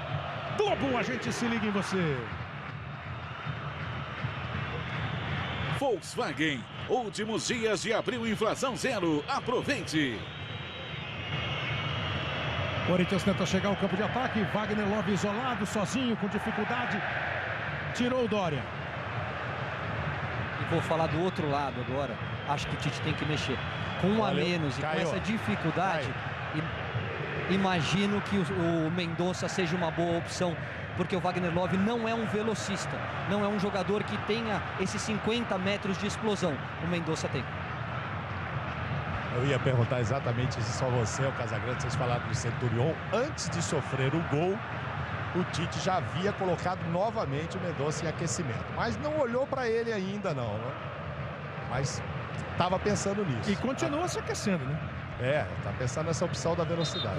Globo, a gente se liga em você. Volkswagen, últimos dias de abril, inflação zero. Aproveite. Corinthians tenta chegar ao campo de ataque. Wagner Love isolado, sozinho, com dificuldade. Tirou o Dória. E vou falar do outro lado agora. Acho que o Tite tem que mexer. Com um a menos e com essa dificuldade, imagino que o Mendonça seja uma boa opção, porque o Wagner Love não é um velocista, não é um jogador que tenha esses 50 metros de explosão. O Mendonça tem. Eu ia perguntar exatamente isso só você, o Casagrande, vocês falaram do Centurion. Antes de sofrer o gol, o Tite já havia colocado novamente o Mendonça em aquecimento, mas não olhou para ele ainda não, né? Mas estava pensando nisso. E continua se aquecendo, né? Tá pensando nessa opção da velocidade.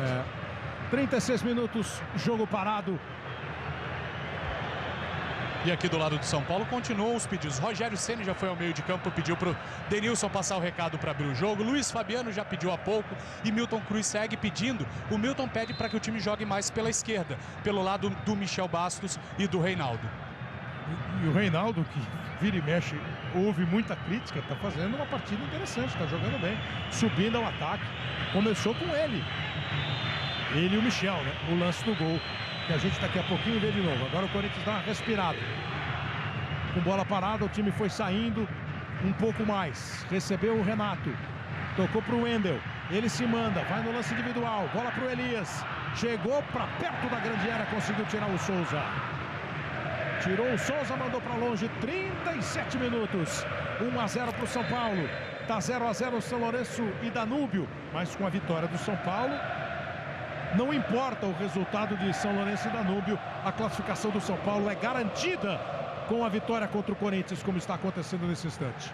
36 minutos, jogo parado. E aqui do lado do São Paulo continuam os pedidos. Rogério Ceni já foi ao meio de campo, pediu para o Denilson passar o recado para abrir o jogo. Luiz Fabiano já pediu há pouco e Milton Cruz segue pedindo. O Milton pede para que o time jogue mais pela esquerda, pelo lado do Michel Bastos e do Reinaldo. E o Reinaldo, que vira e mexe, houve muita crítica, está fazendo uma partida interessante, está jogando bem, subindo ao ataque. Começou com ele e o Michel, né? O lance do gol, que a gente daqui a pouquinho vê de novo. Agora o Corinthians dá uma respirada. Com bola parada, o time foi saindo um pouco mais. Recebeu o Renato. Tocou para o Wendel. Ele se manda, vai no lance individual. Bola para o Elias. Chegou para perto da grande área, conseguiu tirar o Souza. Tirou o Souza, mandou para longe. 37 minutos. 1-0 para o São Paulo. Tá 0-0 São Lourenço e Danúbio. Mas com a vitória do São Paulo, não importa o resultado de São Lourenço e Danúbio, a classificação do São Paulo é garantida com a vitória contra o Corinthians, como está acontecendo nesse instante.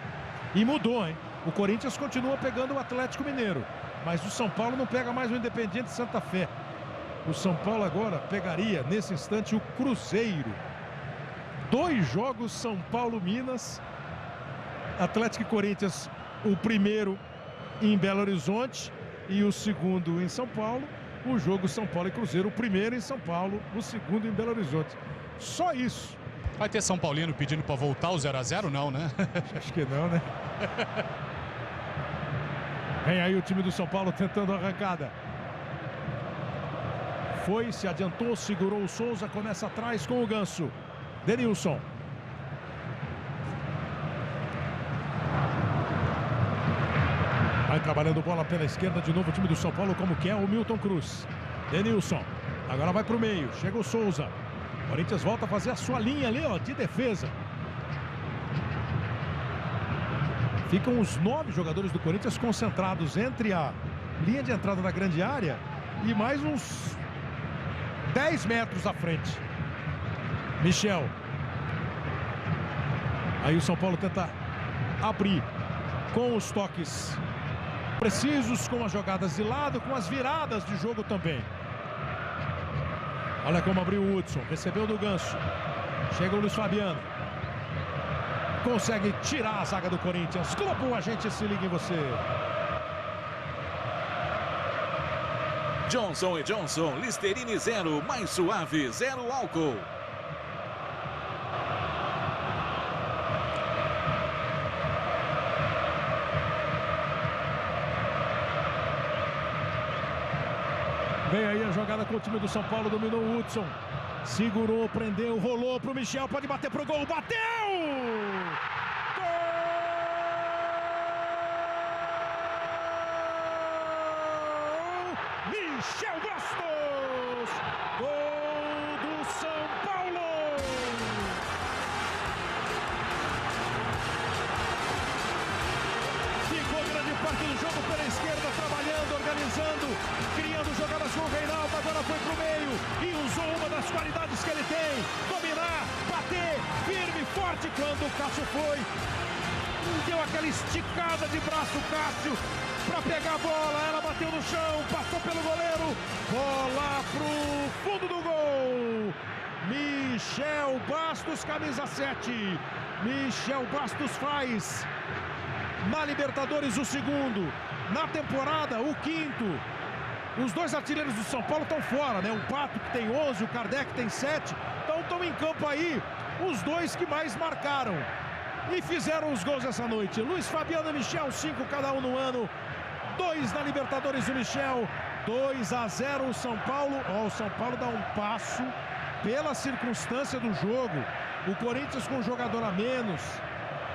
E mudou, hein? O Corinthians continua pegando o Atlético Mineiro, mas o São Paulo não pega mais o Independiente Santa Fé. O São Paulo agora pegaria, nesse instante, o Cruzeiro. 2 jogos São Paulo-Minas, Atlético e Corinthians, o primeiro em Belo Horizonte e o segundo em São Paulo. O jogo São Paulo e Cruzeiro, o primeiro em São Paulo, o segundo em Belo Horizonte. Só isso. Vai ter São Paulino pedindo para voltar o 0-0? Não, né? Acho que não, né? Vem aí o time do São Paulo tentando a arrancada. Foi, se adiantou, segurou o Souza, começa atrás com o Ganso. Denilson. Vai trabalhando bola pela esquerda de novo o time do São Paulo, como que é o Milton Cruz. Denilson. Agora vai para o meio. Chega o Souza. O Corinthians volta a fazer a sua linha ali, ó, de defesa. Ficam os 9 jogadores do Corinthians concentrados entre a linha de entrada da grande área e mais uns 10 metros à frente. Michel. Aí o São Paulo tenta abrir com os toques precisos, com as jogadas de lado, com as viradas de jogo também. Olha como abriu o Hudson, recebeu do Ganso. Chega o Luiz Fabiano. Consegue tirar a zaga do Corinthians. Globo, a gente se liga em você. Johnson & Johnson, Listerine 0, mais suave, 0 álcool. Vem aí a jogada com o time do São Paulo, dominou o Hudson. Segurou, prendeu, rolou pro Michel, pode bater pro gol, bateu! Gol! Michel Bastos! Gol do São Paulo! Ficou grande parte do jogo pela esquerda, trabalhando, organizando, criando jogadas com o Reinaldo, agora foi pro meio e usou uma das qualidades que ele tem, dominar, bater, firme, forte. Quando o Cássio foi, deu aquela esticada de braço, Cássio, para pegar a bola, ela bateu no chão, passou pelo goleiro, bola pro fundo do gol. Michel Bastos, camisa 7. Michel Bastos faz na Libertadores o segundo, na temporada o quinto. Os 2 artilheiros do São Paulo estão fora, né? O Pato, que tem 11, o Kardec tem 7. Então estão em campo aí os 2 que mais marcaram e fizeram os gols essa noite. Luiz Fabiano e Michel, 5 cada um no ano. 2 na Libertadores o Michel. 2-0 o São Paulo. Ó, o São Paulo dá um passo pela circunstância do jogo. O Corinthians com um jogador a menos,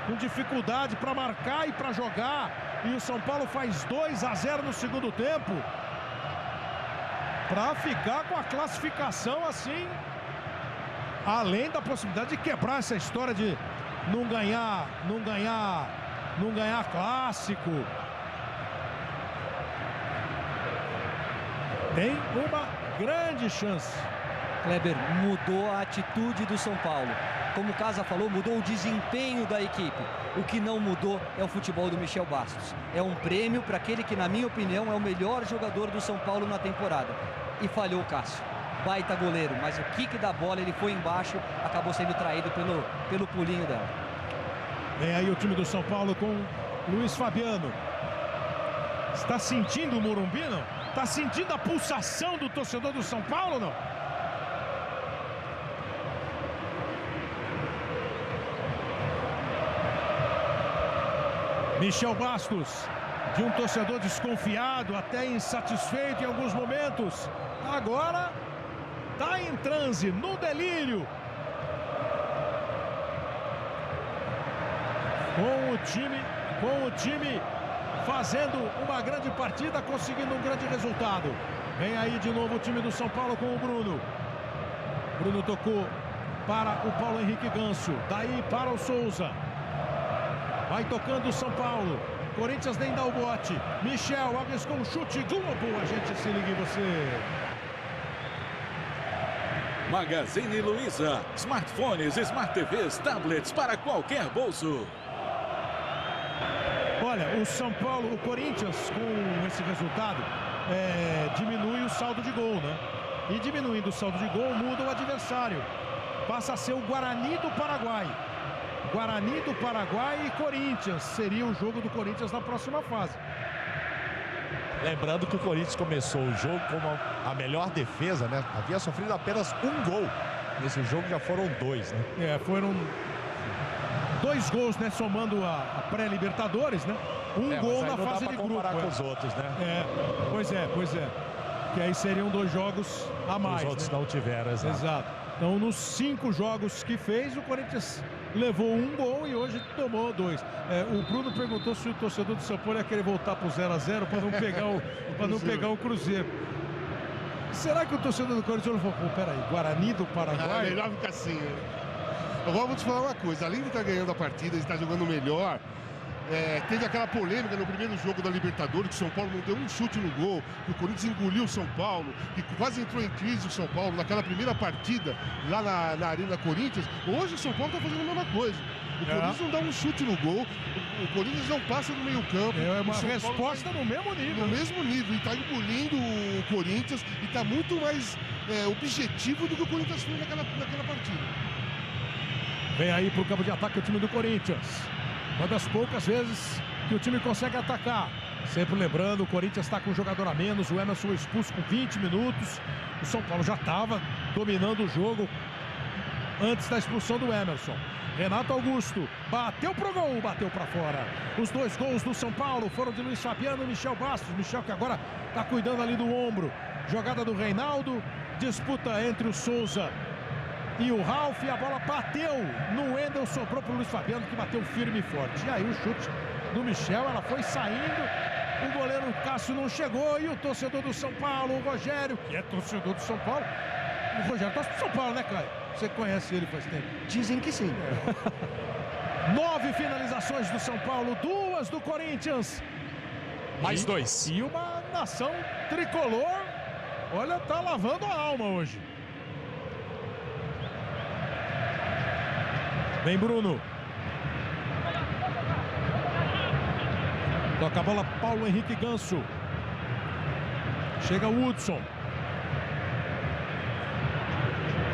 com dificuldade para marcar e para jogar. E o São Paulo faz 2-0 no segundo tempo, para ficar com a classificação assim, além da possibilidade de quebrar essa história de não ganhar clássico. Tem uma grande chance. Kleber, mudou a atitude do São Paulo. Como o Casa falou, mudou o desempenho da equipe. O que não mudou é o futebol do Michel Bastos. É um prêmio para aquele que, na minha opinião, é o melhor jogador do São Paulo na temporada. E falhou o Cássio. Baita goleiro, mas o kick da bola, ele foi embaixo, acabou sendo traído pelo pulinho dela. Vem aí o time do São Paulo com Luiz Fabiano. Está sentindo o Morumbi, não? Está sentindo a pulsação do torcedor do São Paulo, não? Michel Bastos, de um torcedor desconfiado, até insatisfeito em alguns momentos, agora está em transe, no delírio. Com o time fazendo uma grande partida, conseguindo um grande resultado. Vem aí de novo o time do São Paulo com o Bruno. Bruno tocou para o Paulo Henrique Ganso. Daí para o Souza. Vai tocando o São Paulo. Corinthians nem dá o bote. Michel arriscou um chute. Globo, a gente se liga em você. Magazine Luiza. Smartphones, Smart TVs, tablets para qualquer bolso. Olha, o São Paulo, o Corinthians, com esse resultado, diminui o saldo de gol, né? E diminuindo o saldo de gol, muda o adversário. Passa a ser o Guarani do Paraguai. Guarani do Paraguai e Corinthians. Seria o jogo do Corinthians na próxima fase. Lembrando que o Corinthians começou o jogo como a melhor defesa, né? Havia sofrido apenas um gol. Nesse jogo já foram 2, né? Foram 2 gols, né? Somando a pré-Libertadores, né? Um gol na fase de grupo. Comparar com os outros, né? Pois é. Que aí seriam 2 jogos a mais. Os outros, né? Não tiveram, exato. Então, nos 5 jogos que fez, o Corinthians levou 1 gol e hoje tomou 2. O Bruno perguntou se o torcedor do São Paulo ia querer voltar para o 0-0 para não pegar o Cruzeiro. Será que o torcedor do Corinthians falou, peraí, Guarani do Paraguai? É melhor ficar assim. Agora vou te falar uma coisa, além de estar ganhando a partida, de estar jogando melhor, teve aquela polêmica no primeiro jogo da Libertadores, que o São Paulo não deu um chute no gol, que o Corinthians engoliu o São Paulo, que quase entrou em crise o São Paulo naquela primeira partida lá na Arena Corinthians. Hoje o São Paulo está fazendo a mesma coisa. O Corinthians não dá um chute no gol, o Corinthians não passa do meio campo. É uma resposta no mesmo nível. No mesmo nível, e está engolindo o Corinthians e está muito mais objetivo do que o Corinthians fez naquela partida. Vem aí para o campo de ataque o time do Corinthians. Uma das poucas vezes que o time consegue atacar. Sempre lembrando, o Corinthians está com um jogador a menos. O Emerson expulso com 20 minutos. O São Paulo já estava dominando o jogo antes da expulsão do Emerson. Renato Augusto bateu pro gol, bateu para fora. Os 2 gols do São Paulo foram de Luiz Fabiano e Michel Bastos. Michel que agora está cuidando ali do ombro. Jogada do Reinaldo. Disputa entre o Souza e o Ralf, a bola bateu no Wendel, sobrou para o Luiz Fabiano, que bateu firme e forte. E aí o chute do Michel, ela foi saindo, o goleiro Cássio não chegou, e o torcedor do São Paulo, o Rogério, que é torcedor do São Paulo, o Rogério torce pro São Paulo, né, Caio? Você conhece ele faz tempo? Dizem que sim. 9 finalizações do São Paulo, 2 do Corinthians. Mais 2. E uma nação tricolor, olha, tá lavando a alma hoje. Vem Bruno. Toca a bola Paulo Henrique Ganso. Chega o Hudson.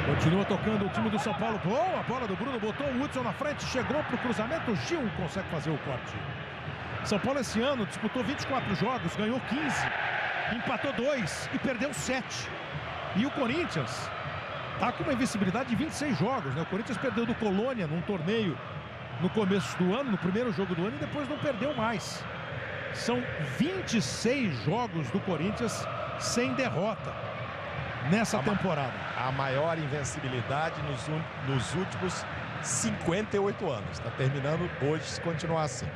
Continua tocando o time do São Paulo. Boa bola do Bruno. Botou o Hudson na frente. Chegou para o cruzamento. Gil consegue fazer o corte. São Paulo esse ano disputou 24 jogos. Ganhou 15. Empatou 2 e perdeu 7. E o Corinthians está com uma invencibilidade de 26 jogos, né? O Corinthians perdeu do Colônia num torneio no começo do ano, no primeiro jogo do ano, e depois não perdeu mais. São 26 jogos do Corinthians sem derrota nessa temporada. A maior invencibilidade nos últimos 58 anos. Está terminando hoje se continuar assim.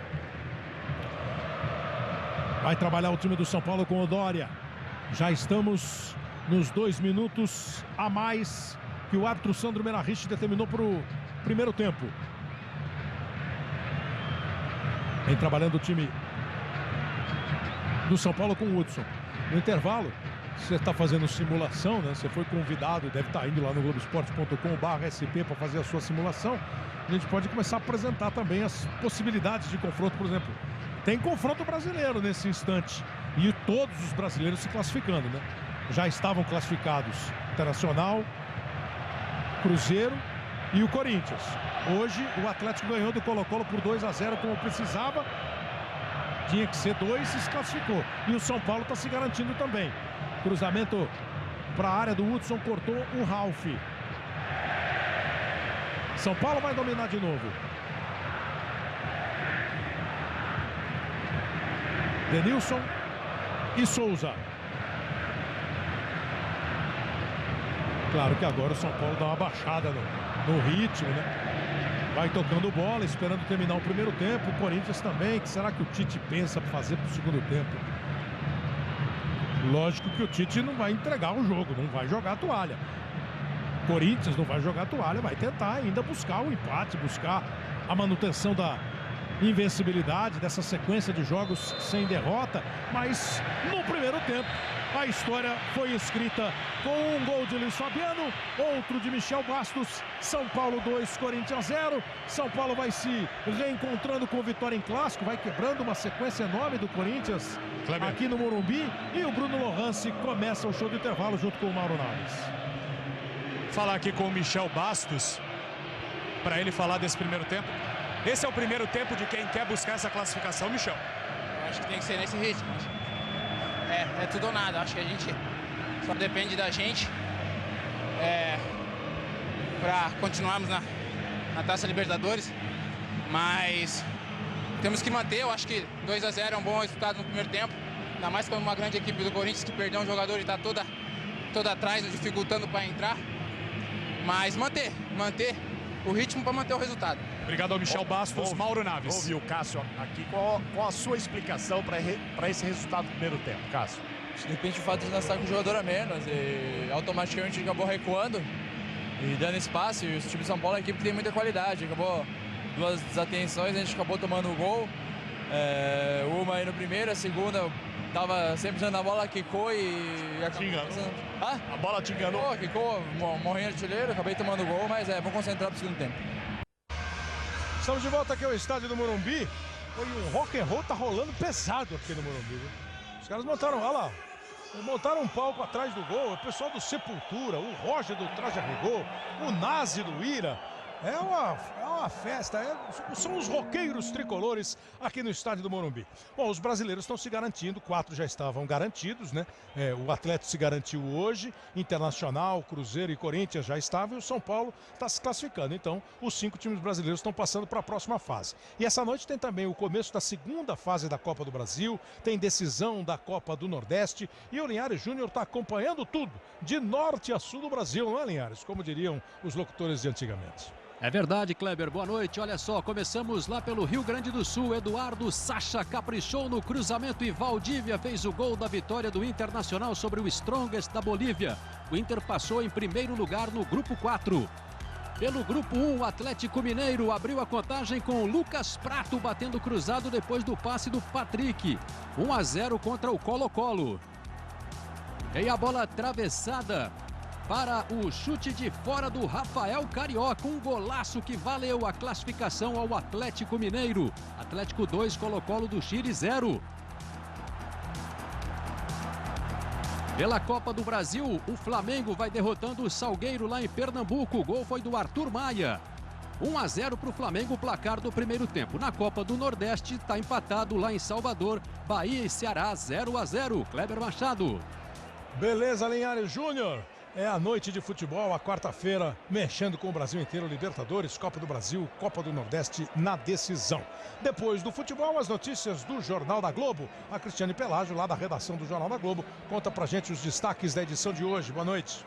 Vai trabalhar o time do São Paulo com o Dória. Já estamos nos 2 minutos a mais que o árbitro Sandro Menarrich determinou para o primeiro tempo. Vem trabalhando o time do São Paulo com o Hudson. No intervalo, você está fazendo simulação, né? Você foi convidado, deve estar indo lá no Globoesporte.com/SP para fazer a sua simulação. A gente pode começar a apresentar também as possibilidades de confronto, por exemplo. Tem confronto brasileiro nesse instante. E todos os brasileiros se classificando, né? Já estavam classificados Internacional, Cruzeiro e o Corinthians. Hoje o Atlético ganhou do Colo-Colo por 2-0 como precisava. Tinha que ser 2 e se classificou. E o São Paulo está se garantindo também. Cruzamento para a área do Hudson, cortou o Ralf. São Paulo vai dominar de novo. Denilson e Souza. Claro que agora o São Paulo dá uma baixada no ritmo, né? Vai tocando bola, esperando terminar o primeiro tempo. O Corinthians também. O que será que o Tite pensa fazer para o segundo tempo? Lógico que o Tite não vai entregar o jogo, não vai jogar a toalha. O Corinthians não vai jogar a toalha, vai tentar ainda buscar o empate, buscar a manutenção da invencibilidade, dessa sequência de jogos sem derrota. Mas no primeiro tempo a história foi escrita com um gol de Luiz Fabiano, outro de Michel Bastos. São Paulo 2, Corinthians 0. São Paulo vai se reencontrando com vitória em clássico, vai quebrando uma sequência enorme do Corinthians aqui no Morumbi. E o Bruno Lohance começa o show de intervalo junto com o Mauro Naves. Falar aqui com o Michel Bastos, para ele falar desse primeiro tempo. Esse é o primeiro tempo de quem quer buscar essa classificação, Michel? Eu acho que tem que ser nesse ritmo. É tudo ou nada. Acho que a gente só depende da gente para continuarmos na Taça Libertadores. Mas temos que manter. Eu acho que 2-0 é um bom resultado no primeiro tempo. Ainda mais com uma grande equipe do Corinthians que perdeu um jogador e está toda atrás, dificultando para entrar. Mas manter o ritmo para manter o resultado. Obrigado ao Michel Bastos, Mauro Naves. Ouvi o Cássio aqui com a sua explicação para esse resultado do primeiro tempo, Cássio. De repente o fato de nós estar com um jogador a menos e automaticamente acabou recuando e dando espaço. E o time de São Paulo é uma equipe que tem muita qualidade. Acabou duas desatenções, a gente acabou tomando o gol. Uma aí no primeiro, a segunda tava sempre usando a bola, quicou e acabou. A bola te enganou? Quicou, morrendo artilheiro, acabei tomando o gol, mas vamos concentrar pro segundo tempo. Estamos de volta aqui ao estádio do Morumbi. Foi um rock and roll, tá rolando pesado aqui no Morumbi, viu? Os caras montaram, olha lá, montaram um palco atrás do gol. O pessoal do Sepultura, o Roger do Traje a Rigor, o Nazi do Ira. É uma festa, são os roqueiros tricolores aqui no estádio do Morumbi. Bom, os brasileiros estão se garantindo, 4 já estavam garantidos, né? O Atlético se garantiu hoje, Internacional, Cruzeiro e Corinthians já estavam, e o São Paulo está se classificando. Então, os 5 times brasileiros estão passando para a próxima fase. E essa noite tem também o começo da segunda fase da Copa do Brasil, tem decisão da Copa do Nordeste, e o Linhares Júnior está acompanhando tudo, de norte a sul do Brasil, não é, Linhares? Como diriam os locutores de antigamente. É verdade, Kleber. Boa noite. Olha só, começamos lá pelo Rio Grande do Sul. Eduardo Sacha caprichou no cruzamento e Valdívia fez o gol da vitória do Internacional sobre o Strongest da Bolívia. O Inter passou em primeiro lugar no Grupo 4. Pelo Grupo 1, o Atlético Mineiro abriu a contagem com o Lucas Prato batendo cruzado depois do passe do Patrick. 1-0 contra o Colo-Colo. E a bola atravessada para o chute de fora do Rafael Carioca, um golaço que valeu a classificação ao Atlético Mineiro. Atlético 2, Colo-Colo do Chile 0. Pela Copa do Brasil, o Flamengo vai derrotando o Salgueiro lá em Pernambuco. O gol foi do Arthur Maia. 1-0 para o Flamengo, o placar do primeiro tempo. Na Copa do Nordeste, está empatado lá em Salvador, Bahia e Ceará 0-0. Kleber Machado. Beleza, Linhares Júnior. É a noite de futebol, a quarta-feira, mexendo com o Brasil inteiro, Libertadores, Copa do Brasil, Copa do Nordeste na decisão. Depois do futebol, as notícias do Jornal da Globo. A Cristiane Pelágio, lá da redação do Jornal da Globo, conta pra gente os destaques da edição de hoje. Boa noite.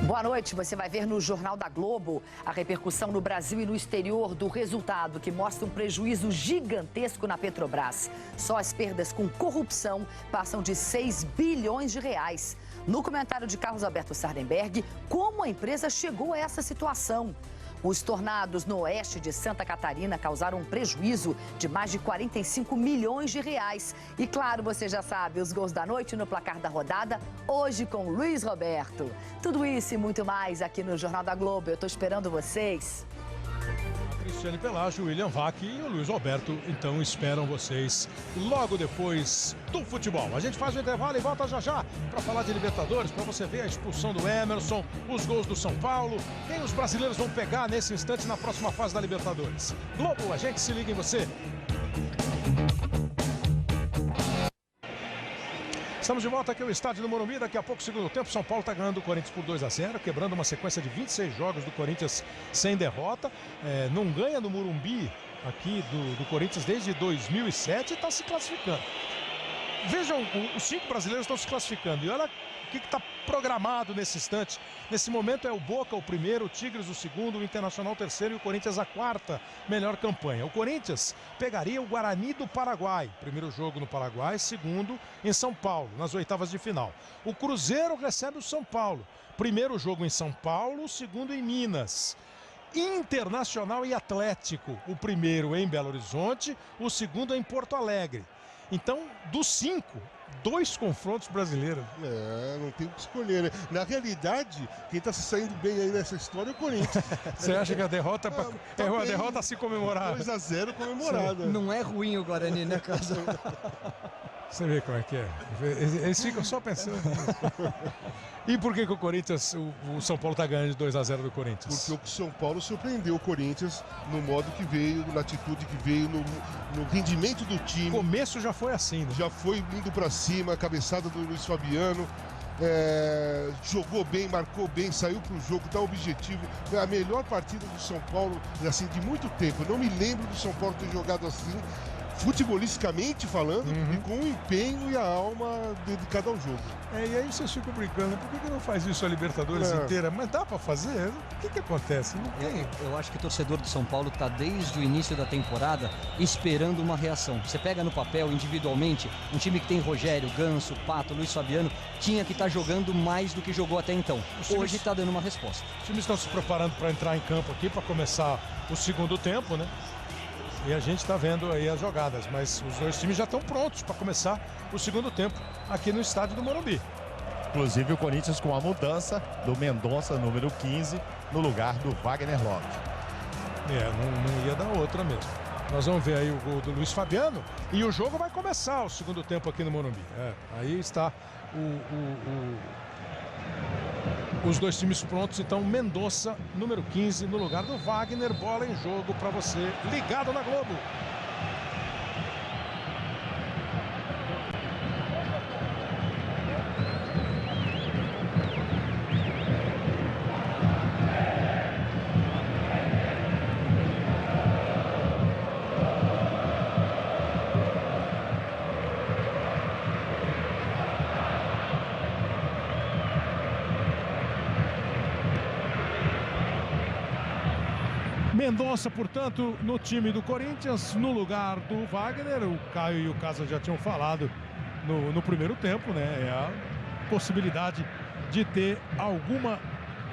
Boa noite. Você vai ver no Jornal da Globo a repercussão no Brasil e no exterior do resultado, que mostra um prejuízo gigantesco na Petrobras. Só as perdas com corrupção passam de 6 bilhões de reais. No comentário de Carlos Alberto Sardenberg, como a empresa chegou a essa situação. Os tornados no oeste de Santa Catarina causaram um prejuízo de mais de 45 milhões de reais. E claro, você já sabe, os gols da noite no placar da rodada, hoje com Luiz Roberto. Tudo isso e muito mais aqui no Jornal da Globo. Eu estou esperando vocês. Cristiane Pelágio, William Vac e o Luiz Roberto, então esperam vocês logo depois do futebol. A gente faz o intervalo e volta já já para falar de Libertadores, para você ver a expulsão do Emerson, os gols do São Paulo, quem os brasileiros vão pegar nesse instante na próxima fase da Libertadores. Globo, a gente se liga em você. Estamos de volta aqui ao estádio do Morumbi, daqui a pouco, segundo tempo, São Paulo está ganhando o Corinthians por 2-0, quebrando uma sequência de 26 jogos do Corinthians sem derrota, não ganha no Morumbi aqui do Corinthians desde 2007 e está se classificando. Vejam, os 5 brasileiros estão se classificando e olha o que está programado nesse instante. Nesse momento é o Boca o primeiro, o Tigres o segundo, o Internacional o terceiro e o Corinthians a quarta melhor campanha. O Corinthians pegaria o Guarani do Paraguai, primeiro jogo no Paraguai, segundo em São Paulo, nas oitavas de final. O Cruzeiro recebe o São Paulo, primeiro jogo em São Paulo, segundo em Minas. Internacional e Atlético, o primeiro em Belo Horizonte, o segundo em Porto Alegre. Então, dos 5, 2 confrontos brasileiros. Não tem o que escolher, né? Na realidade, quem está se saindo bem aí nessa história é o Corinthians. Você acha que a derrota é uma derrota a se comemorar? 2-0 comemorada. Não é ruim o Guarani, né, Casa? Você vê como é que é. Eles ficam só pensando nisso. E por que o Corinthians, o São Paulo está ganhando de 2-0 do Corinthians? Porque o São Paulo surpreendeu o Corinthians no modo que veio, na atitude que veio, no rendimento do time. O começo já foi assim, né? Já foi indo para cima, a cabeçada do Luiz Fabiano. Jogou bem, marcou bem, saiu para o jogo, dá objetivo. Foi a melhor partida do São Paulo assim, de muito tempo. Eu não me lembro do São Paulo ter jogado assim, futebolisticamente falando, e com o empenho e a alma dedicada ao jogo. E aí vocês ficam brincando, por que não faz isso a Libertadores inteira? Mas dá para fazer? O que acontece? Não tem. Eu acho que o torcedor do São Paulo está desde o início da temporada esperando uma reação. Você pega no papel, individualmente, um time que tem Rogério, Ganso, Pato, Luiz Fabiano, tinha que estar jogando mais do que jogou até então. Hoje está dando uma resposta. Os times estão se preparando para entrar em campo aqui, para começar o segundo tempo, né? E a gente está vendo aí as jogadas, mas os dois times já estão prontos para começar o segundo tempo aqui no estádio do Morumbi. Inclusive o Corinthians com a mudança do Mendonça, número 15, no lugar do Wagner Love. Não ia dar outra mesmo. Nós vamos ver aí o gol do Luiz Fabiano e o jogo vai começar o segundo tempo aqui no Morumbi. Aí está os dois times prontos, então Mendonça, número 15, no lugar do Wagner. Bola em jogo para você, ligado na Globo. Mendonça, portanto, no time do Corinthians, no lugar do Wagner. O Caio e o Casa já tinham falado no primeiro tempo, né? É a possibilidade de ter alguma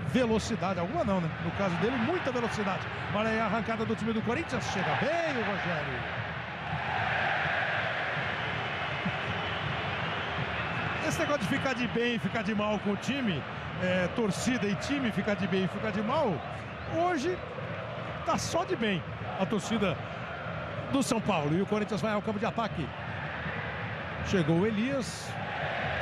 velocidade. Alguma não, né? No caso dele, muita velocidade. Olha aí a arrancada do time do Corinthians. Chega bem o Rogério. Esse negócio de ficar de bem e ficar de mal com o time, torcida e time, ficar de bem e ficar de mal, hoje tá só de bem a torcida do São Paulo. E o Corinthians vai ao campo de ataque. Chegou o Elias,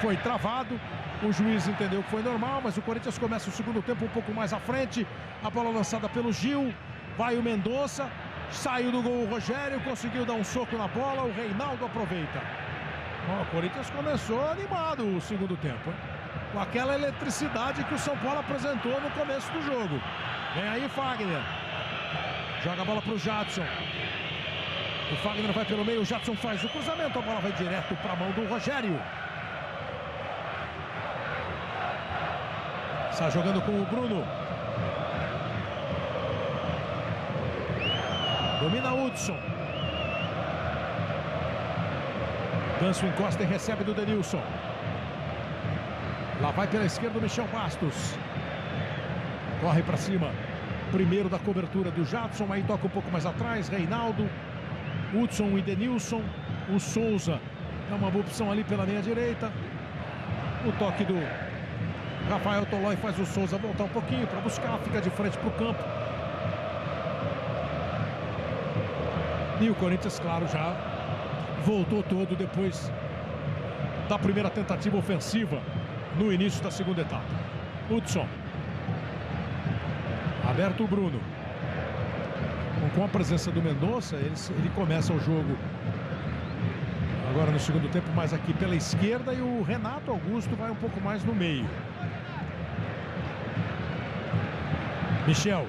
foi travado, o juiz entendeu que foi normal, mas o Corinthians começa o segundo tempo um pouco mais à frente. A bola lançada pelo Gil, vai o Mendonça, saiu do gol o Rogério, conseguiu dar um soco na bola, o Reinaldo aproveita. O Corinthians começou animado o segundo tempo, com aquela eletricidade que o São Paulo apresentou no começo do jogo. Vem aí Fagner. Joga a bola para o Jadson. O Fagner vai pelo meio, o Jadson faz o cruzamento, a bola vai direto para a mão do Rogério. Está jogando com o Bruno. Domina Hudson. Ganso encosta e recebe do Denilson. Lá vai pela esquerda o Michel Bastos. Corre para cima. Primeiro da cobertura do Jadson, aí toca um pouco mais atrás, Reinaldo, Hudson e Denilson. O Souza dá uma boa opção ali pela linha direita. O toque do Rafael Tolói faz o Souza voltar um pouquinho para buscar, fica de frente para o campo. E o Corinthians, claro, já voltou todo depois da primeira tentativa ofensiva no início da segunda etapa. Hudson. Aberto o Bruno. Com a presença do Mendonça, ele começa o jogo agora no segundo tempo, mais aqui pela esquerda, e o Renato Augusto vai um pouco mais no meio. Michel.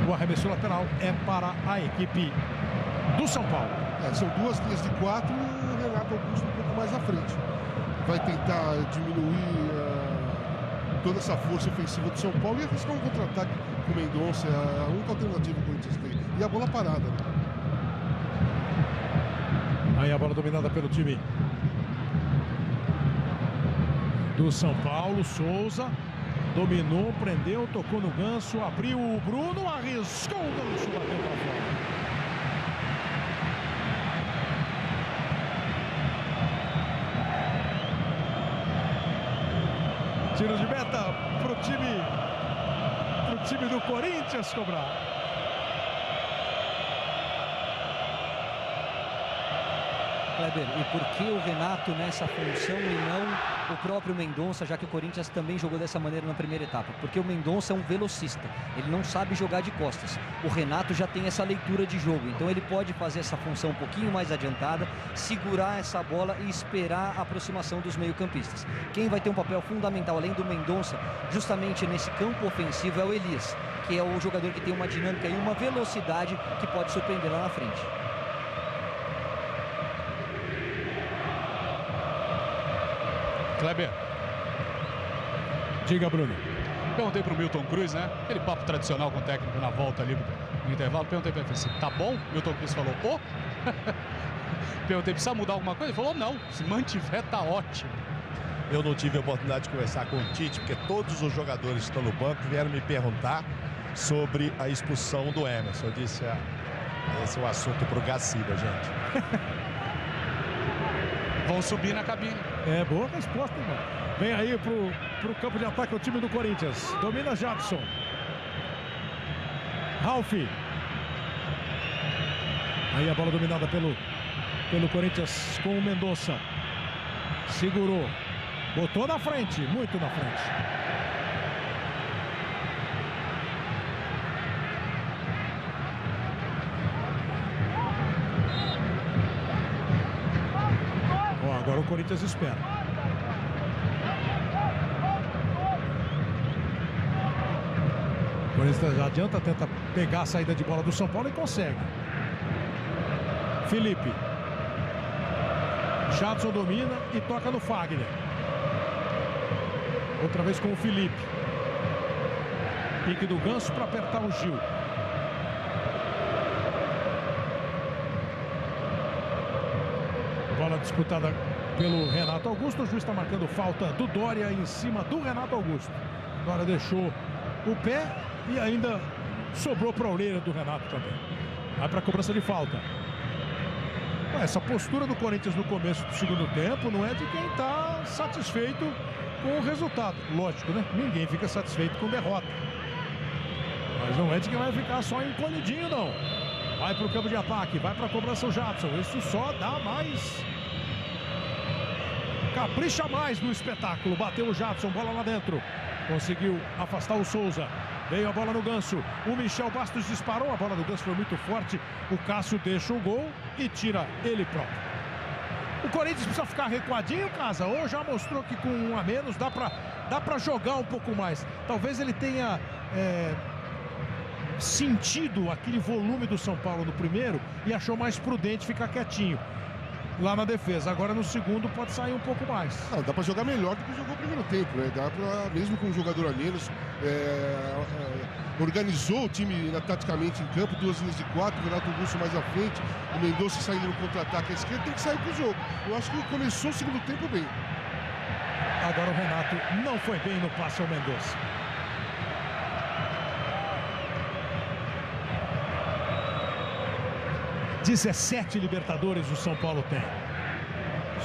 O arremesso lateral é para a equipe do São Paulo. São duas linhas de 4 e Renato Augusto um pouco mais à frente. Vai tentar diminuir toda essa força ofensiva do São Paulo e arriscar um contra-ataque com o Mendonça. É a única alternativa que o Corinthians tem. E a bola parada. Aí a bola dominada pelo time do São Paulo. Souza dominou, prendeu, tocou no ganso, abriu o Bruno, arriscou o ganso, bateu para fora. Tiro de meta pro time do Corinthians cobrar. Kleber, e por que o Renato nessa função e não o próprio Mendonça, já que o Corinthians também jogou dessa maneira na primeira etapa? Porque o Mendonça é um velocista, ele não sabe jogar de costas. O Renato já tem essa leitura de jogo, então ele pode fazer essa função um pouquinho mais adiantada, segurar essa bola e esperar a aproximação dos meio-campistas. Quem vai ter um papel fundamental, além do Mendonça, justamente nesse campo ofensivo, é o Elias, que é o jogador que tem uma dinâmica e uma velocidade que pode surpreender lá na frente. Kleber. Diga, Bruno. Perguntei pro Milton Cruz, né? Aquele papo tradicional com o técnico na volta ali no intervalo. Perguntei pra ele assim, tá bom? Milton Cruz falou, Perguntei, precisa mudar alguma coisa? Ele falou, não, se mantiver tá ótimo. Eu não tive a oportunidade de conversar com o Tite, porque todos os jogadores que estão no banco vieram me perguntar sobre a expulsão do Emerson. Eu disse, esse é o assunto pro Gaciba, gente. Vão subir na cabine. É, boa resposta, irmão. Vem aí pro campo de ataque o time do Corinthians. Domina Jadson. Ralf. Aí a bola dominada pelo Corinthians com o Mendonça. Segurou. Botou na frente, muito na frente. Agora o Corinthians espera. O Corinthians já adianta, tenta pegar a saída de bola do São Paulo e consegue. Felipe. Jadson domina e toca no Fagner. Outra vez com o Felipe. Pique do Ganso para apertar o Gil. Bola disputada pelo Renato Augusto. O juiz está marcando falta do Dória em cima do Renato Augusto. Dória deixou o pé e ainda sobrou para a orelha do Renato também. Vai para a cobrança de falta. Essa postura do Corinthians no começo do segundo tempo não é de quem está satisfeito com o resultado. Lógico, né? Ninguém fica satisfeito com derrota. Mas não é de quem vai ficar só encolhidinho, não. Vai para o campo de ataque, vai para a cobrança o Jadson. Isso só dá mais. Capricha mais no espetáculo. Bateu o Jadson, bola lá dentro. Conseguiu afastar o Souza. Veio a bola no Ganso. O Michel Bastos disparou. A bola do Ganso foi muito forte. O Cássio deixa o gol e tira ele próprio. O Corinthians precisa ficar recuadinho, Casa, ou já mostrou que com um a menos dá pra jogar um pouco mais. Talvez ele tenha sentido aquele volume do São Paulo no primeiro e achou mais prudente ficar quietinho lá na defesa. Agora no segundo pode sair um pouco mais. Dá pra jogar melhor do que jogou o primeiro tempo, né? Dá pra, mesmo com um jogador a menos, organizou o time taticamente em campo, 2 linhas de 4, o Renato Augusto mais à frente, o Mendonça saindo no contra-ataque à esquerda, tem que sair pro jogo. Eu acho que começou o segundo tempo bem. Agora o Renato não foi bem no passe ao Mendonça. ...17 Libertadores o São Paulo tem.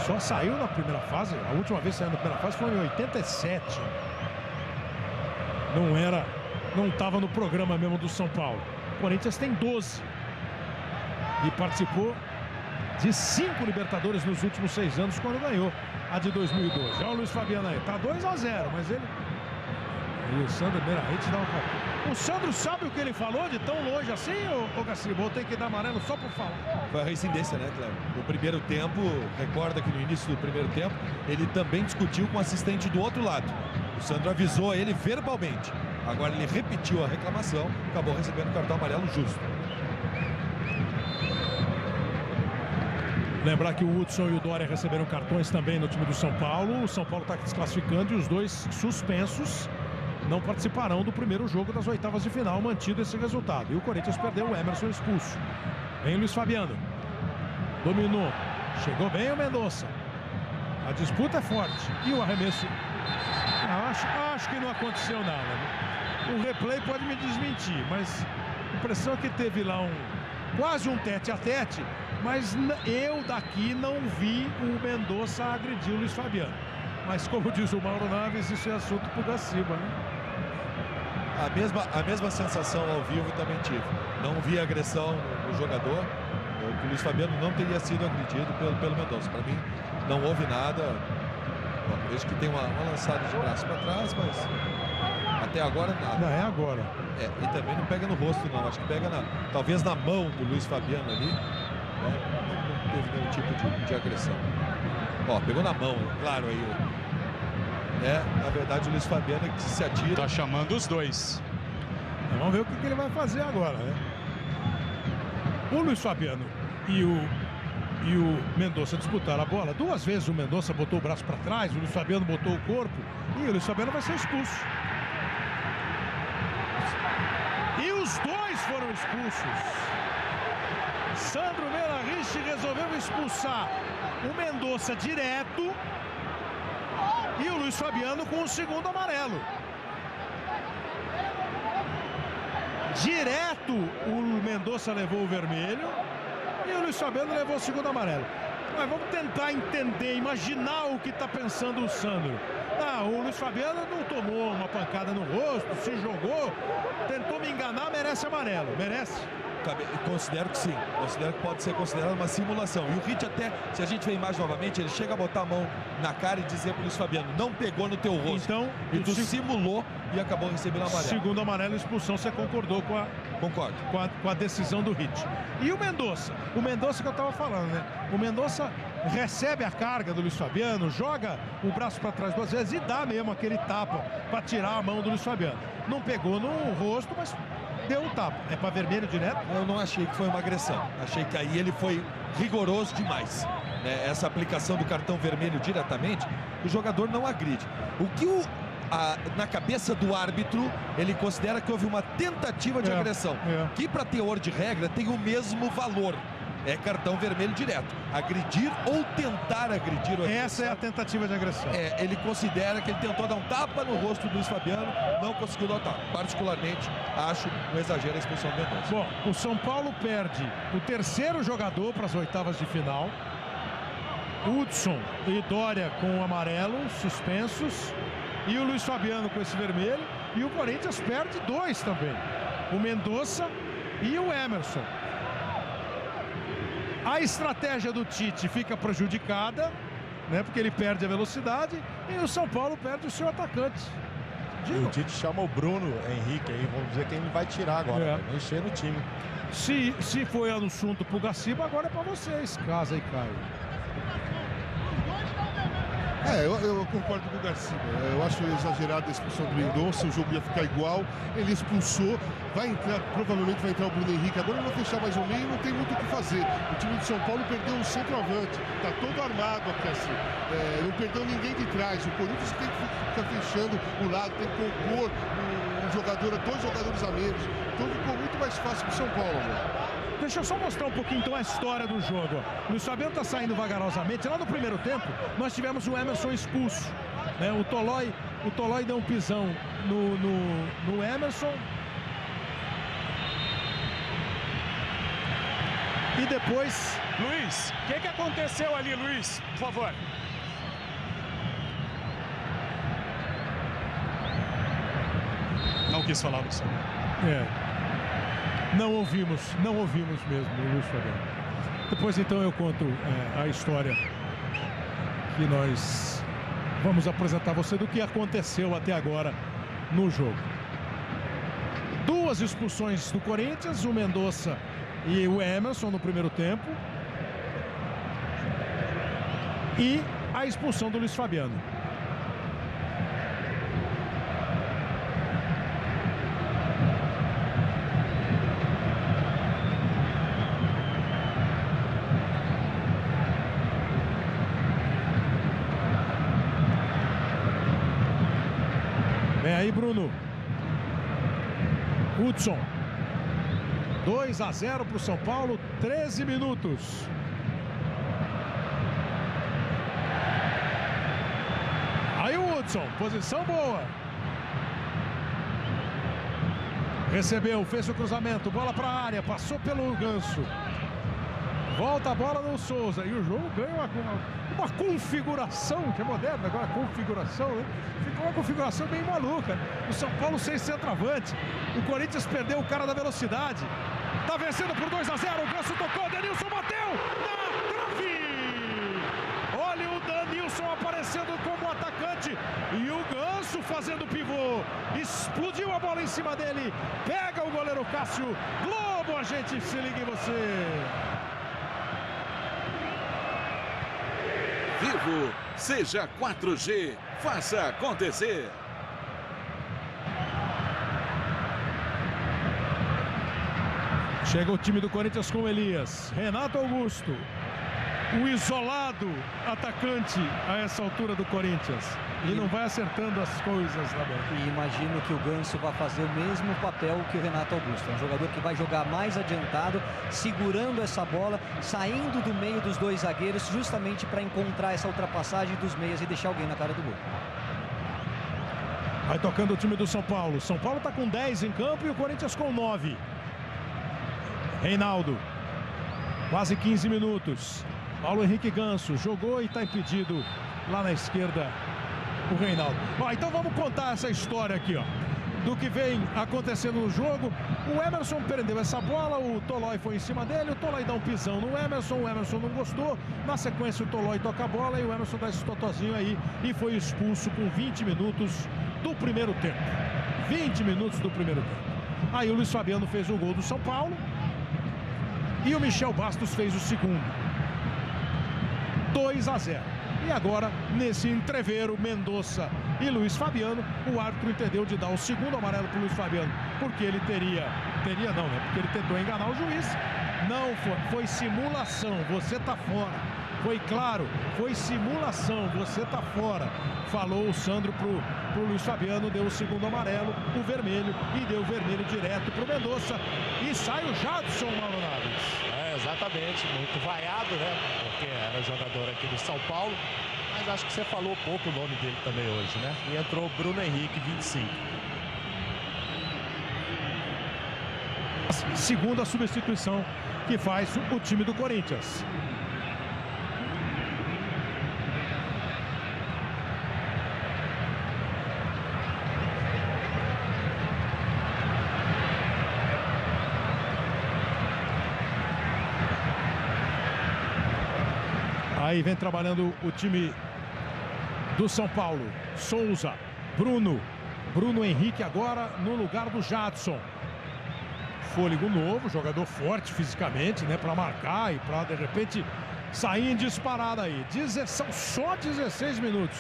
Só saiu na primeira fase. A última vez que saiu na primeira fase foi em 87. Não estava no programa mesmo do São Paulo. O Corinthians tem 12. E participou de 5 Libertadores nos últimos 6 anos, quando ganhou a de 2012. Olha o Luiz Fabiano aí. Tá 2-0, mas ele... E o Sandro Meirahit dá um cartão. O Sandro sabe o que ele falou de tão longe assim, ô Gaciba? Ou tem que dar amarelo só por falar? Foi a reincidência, né, Cléber? No primeiro tempo, recorda que no início do primeiro tempo, ele também discutiu com o assistente do outro lado. O Sandro avisou ele verbalmente. Agora ele repetiu a reclamação, acabou recebendo o cartão amarelo justo. Lembrar que o Hudson e o Dória receberam cartões também no time do São Paulo. O São Paulo está desclassificando e os dois suspensos não participarão do primeiro jogo das oitavas de final, mantido esse resultado. E o Corinthians perdeu o Emerson expulso. Vem o Luiz Fabiano. Dominou. Chegou bem o Mendonça. A disputa é forte. E o arremesso... Acho que não aconteceu nada, né? O replay pode me desmentir, mas a impressão é que teve lá quase um tete-a-tete, mas eu daqui não vi o Mendonça agredir o Luiz Fabiano. Mas como diz o Mauro Naves, isso é assunto pro Gaciba, né? A mesma sensação ao vivo também tive. Não vi agressão no jogador. O Luiz Fabiano não teria sido agredido pelo Mendonça. Para mim, não houve nada. Vejo que tem uma lançada de braço para trás, mas até agora nada. Não, é agora. E também não pega no rosto, não. Acho que pega talvez na mão do Luiz Fabiano ali. Não teve nenhum tipo de agressão. Ó, pegou na mão, claro aí. Na verdade, o Luiz Fabiano é que se atira. Tá chamando os dois. Vamos ver o que ele vai fazer agora, né? O Luiz Fabiano e o Mendonça disputaram a bola. Duas vezes o Mendonça botou o braço para trás, o Luiz Fabiano botou o corpo e o Luiz Fabiano vai ser expulso. E os dois foram expulsos. Sandro Meirahich resolveu expulsar o Mendonça direto e o Luiz Fabiano com o segundo amarelo. Direto o Mendonça levou o vermelho e o Luiz Fabiano levou o segundo amarelo. Mas vamos tentar entender, imaginar o que está pensando o Sandro. O Luiz Fabiano não tomou uma pancada no rosto, se jogou, tentou me enganar, merece amarelo. Merece? Considero que sim. Considero que pode ser considerado uma simulação. E o Hit até, se a gente ver a imagem novamente, ele chega a botar a mão na cara e dizer pro Luiz Fabiano, não pegou no teu rosto. Então, e tu simulou e acabou recebendo amarelo. Segundo amarelo e expulsão, você concordou com a... Concordo. Com a decisão do Hit. E o Mendonça? O Mendonça que eu estava falando, né? O Mendonça recebe a carga do Luiz Fabiano, joga o braço para trás duas vezes e dá mesmo aquele tapa para tirar a mão do Luiz Fabiano. Não pegou no rosto, mas deu um tapa. É para vermelho direto? Eu não achei que foi uma agressão. Achei que aí ele foi rigoroso demais. Essa aplicação do cartão vermelho diretamente, o jogador não agride. O que na cabeça do árbitro, ele considera que houve uma tentativa de agressão. Que para teor de regra tem o mesmo valor. É cartão vermelho direto. Agredir ou tentar agredir o adversário. Essa é a tentativa de agressão. Ele considera que ele tentou dar um tapa no rosto do Luiz Fabiano, não conseguiu dar o tapa. Particularmente, acho um exagero a expulsão do Mendonça. Bom, o São Paulo perde o terceiro jogador para as oitavas de final. Hudson e Dória com o amarelo, suspensos. E o Luiz Fabiano com esse vermelho. E o Corinthians perde dois também. O Mendonça e o Emerson. A estratégia do Tite fica prejudicada, né? Porque ele perde a velocidade e o São Paulo perde o seu atacante. O Tite chama o Bruno Henrique aí, vamos dizer quem ele vai tirar agora, vai mexer no time. Se foi assunto pro Gaciba, agora é para vocês, Casa e Caio. Eu concordo com o Garcia. Eu acho exagerado a expulsão do Mendonça, o jogo ia ficar igual. Ele expulsou, provavelmente vai entrar o Bruno Henrique. Agora ele vai fechar mais um meio, não tem muito o que fazer. O time de São Paulo perdeu um centroavante, está todo armado aqui assim. Não perdeu ninguém de trás. O Corinthians tem que ficar fechando o lado, tem que compor dois jogadores a menos. Então ficou muito mais fácil para o São Paulo, né? Deixa eu só mostrar um pouquinho então a história do jogo. O Luiz Fabiano está saindo vagarosamente. Lá no primeiro tempo, nós tivemos o Emerson expulso. O Tolói deu um pisão no Emerson. E depois... Luiz, o que aconteceu ali, Luiz? Por favor. Não quis falar, Luciano. Não ouvimos mesmo o Luiz Fabiano. Depois então eu conto a história que nós vamos apresentar a você do que aconteceu até agora no jogo. Duas expulsões do Corinthians, o Mendonça e o Emerson no primeiro tempo. E a expulsão do Luiz Fabiano. aí, Bruno. Hudson. 2-0 para o São Paulo, 13 minutos. Aí o Hudson, posição boa. Recebeu, fez o cruzamento, bola para a área, passou pelo Ganso. Volta a bola no Souza e o jogo ganha uma configuração, que é moderna agora, configuração, né? Ficou uma configuração bem maluca. O São Paulo sem centroavante. O Corinthians perdeu o cara da velocidade. Tá vencendo por 2-0, o Ganso tocou, Denilson bateu na trave! Olha o Denilson aparecendo como atacante e o Ganso fazendo pivô. Explodiu a bola em cima dele, pega o goleiro Cássio. Globo, a gente se liga em você. Vivo, seja 4G, faça acontecer. Chega o time do Corinthians com Elias, Renato Augusto, o isolado atacante a essa altura do Corinthians. E não vai acertando as coisas na bola. E imagino que o Ganso vai fazer o mesmo papel que o Renato Augusto. É um jogador que vai jogar mais adiantado, segurando essa bola, saindo do meio dos dois zagueiros, justamente para encontrar essa ultrapassagem dos meias e deixar alguém na cara do gol. Vai tocando o time do São Paulo. São Paulo está com 10 em campo e o Corinthians com 9. Reinaldo, quase 15 minutos. Paulo Henrique Ganso jogou e está impedido lá na esquerda o Reinaldo. Ó, então vamos contar essa história aqui, ó, do que vem acontecendo no jogo. O Emerson prendeu essa bola, o Tolói foi em cima dele, o Tolói dá um pisão no Emerson, o Emerson não gostou. Na sequência o Tolói toca a bola e o Emerson dá esse totozinho aí e foi expulso com 20 minutos do primeiro tempo. 20 minutos do primeiro tempo. Aí o Luiz Fabiano fez o gol do São Paulo e o Michel Bastos fez o segundo. 2-0. E agora, nesse entreveiro, Mendonça e Luiz Fabiano, o árbitro entendeu de dar o segundo amarelo para o Luiz Fabiano, porque ele teria não, né? Porque ele tentou enganar o juiz. Não foi simulação, você tá fora. Foi claro, foi simulação, você tá fora. Falou o Sandro pro Luiz Fabiano, deu o segundo amarelo, o vermelho, e deu o vermelho direto pro Mendonça. E sai o Jadson, Mauro Naves. Exatamente, muito vaiado, né? Porque era jogador aqui do São Paulo. Mas acho que você falou pouco o nome dele também hoje, né? E entrou Bruno Henrique, 25. Segunda substituição que faz o time do Corinthians. Aí vem trabalhando o time do São Paulo. Souza, Bruno Henrique agora no lugar do Jadson. Fôlego novo, jogador forte fisicamente, né, para marcar e para de repente sair em disparada aí. São só 16 minutos.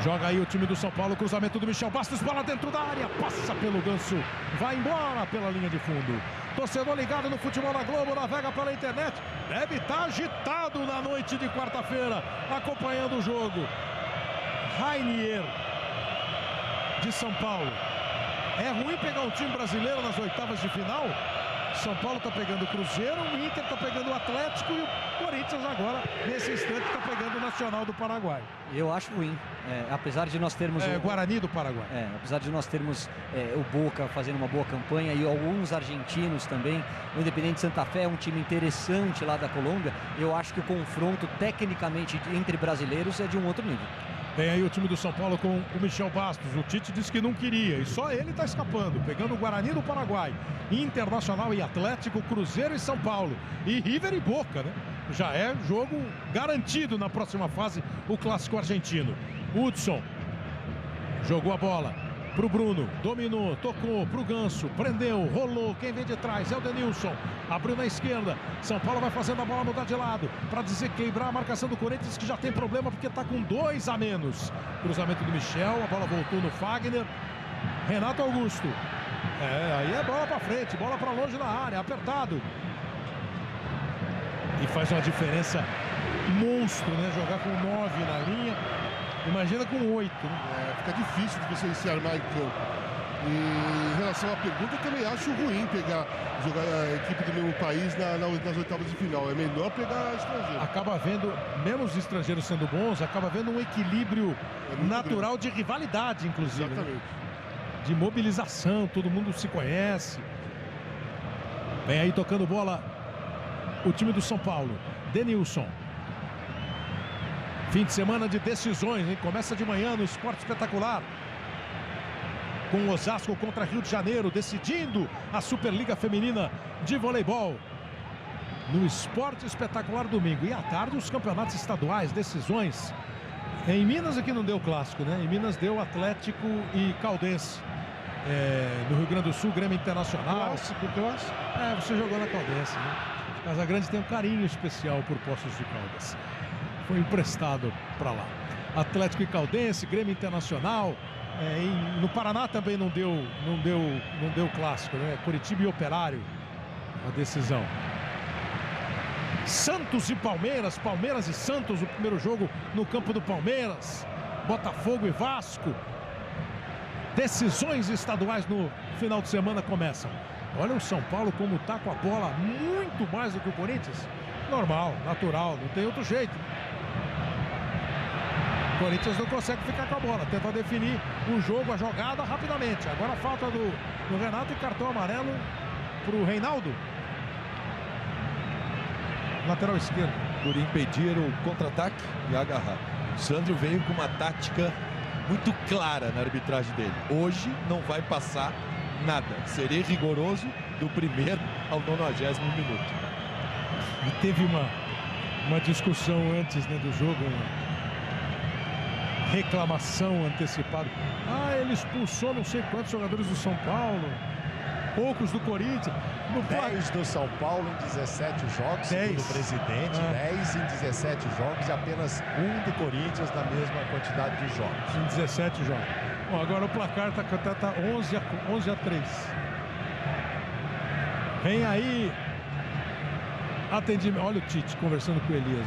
Joga aí o time do São Paulo, cruzamento do Michel Bastos, bola dentro da área, passa pelo Ganso, vai embora pela linha de fundo. Torcedor ligado no Futebol na Globo, navega pela internet, deve estar agitado na noite de quarta-feira, acompanhando o jogo. Rainier, de São Paulo. É ruim pegar um time brasileiro nas oitavas de final? São Paulo está pegando o Cruzeiro, o Inter está pegando o Atlético e o Corinthians agora, nesse instante, está pegando o Nacional do Paraguai. Eu acho ruim, apesar de nós termos... Guarani do Paraguai. Apesar de nós termos o Boca fazendo uma boa campanha e alguns argentinos também, o Independente Santa Fé é um time interessante lá da Colômbia, eu acho que o confronto tecnicamente entre brasileiros é de um outro nível. Tem aí o time do São Paulo com o Michel Bastos. O Tite disse que não queria e só ele está escapando, pegando o Guarani do Paraguai, Internacional e Atlético, Cruzeiro e São Paulo e River e Boca, né? Já é jogo garantido na próxima fase, o clássico argentino. Hudson jogou a bola pro Bruno, dominou, tocou pro Ganso, prendeu, rolou, quem vem de trás é o Denilson, abriu na esquerda, São Paulo vai fazendo a bola mudar de lado, para desequilibrar a marcação do Corinthians, que já tem problema porque tá com 2 a menos. Cruzamento do Michel, a bola voltou no Fagner, Renato Augusto, aí é bola para frente, bola para longe da área, apertado. E faz uma diferença monstro, né, jogar com 9 na linha Imagina com 8. Né? Fica difícil de você se armar em campo. E em relação à pergunta, eu também acho ruim jogar a equipe do mesmo país nas oitavas de final. É melhor pegar estrangeiro. Acaba vendo, mesmo os estrangeiros sendo bons, acaba vendo um equilíbrio natural grande. De rivalidade, inclusive. Exatamente. Né? De mobilização, todo mundo se conhece. Vem aí tocando bola o time do São Paulo. Denilson. Fim de semana de decisões, hein? Começa de manhã no Esporte Espetacular. Com o Osasco contra Rio de Janeiro, decidindo a Superliga Feminina de Voleibol. No Esporte Espetacular domingo. E à tarde os campeonatos estaduais, decisões. Em Minas aqui não deu clássico, né? Em Minas deu Atlético e Caldense. No Rio Grande do Sul, Grêmio Internacional. Clássico. Você jogou na Caldense, né? Casagrande tem um carinho especial por Poços de Caldas. Foi emprestado para lá. Atlético e Caldense, Grêmio Internacional. No Paraná também não deu clássico, né? Curitiba e Operário, a decisão. Santos e Palmeiras, Palmeiras e Santos, o primeiro jogo no campo do Palmeiras. Botafogo e Vasco. Decisões estaduais no final de semana começam. Olha o São Paulo como tá com a bola muito mais do que o Corinthians. Normal, natural, não tem outro jeito. O Corinthians não consegue ficar com a bola, tenta definir o jogo, a jogada rapidamente. Agora a falta do Renato e cartão amarelo para o Reinaldo. Lateral esquerdo. Por impedir o contra-ataque e agarrar. O Sandro veio com uma tática muito clara na arbitragem dele. Hoje não vai passar nada. Serei rigoroso do primeiro ao 90º minuto. E teve uma discussão antes, né, do jogo, reclamação antecipada. Ele expulsou não sei quantos jogadores do São Paulo, poucos do Corinthians. 10 do São Paulo em 17 jogos, 10. Segundo o presidente, 10 em 17 jogos e apenas um do Corinthians na mesma quantidade de jogos. Em 17 jogos. Bom, agora o placar tá 11-3. Vem aí atendimento. Olha o Tite conversando com o Elias.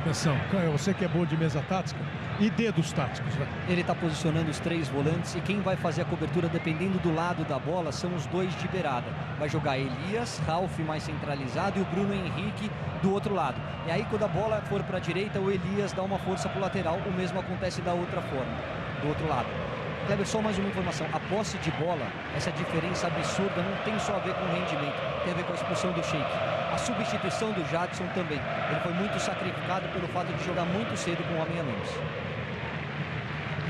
Atenção, você que é bom de mesa tática e dedos táticos, vai. Ele está posicionando os 3 volantes e quem vai fazer a cobertura, dependendo do lado da bola, são os 2 de beirada. Vai jogar Elias, Ralf mais centralizado e o Bruno Henrique do outro lado. E aí quando a bola for para a direita, o Elias dá uma força para o lateral. O mesmo acontece da outra forma, do outro lado. Kleber, só mais uma informação. A posse de bola, essa diferença absurda, não tem só a ver com o rendimento, tem a ver com a expulsão do Sheik. A substituição do Jadson também. Ele foi muito sacrificado pelo fato de jogar muito cedo com um homem a menos.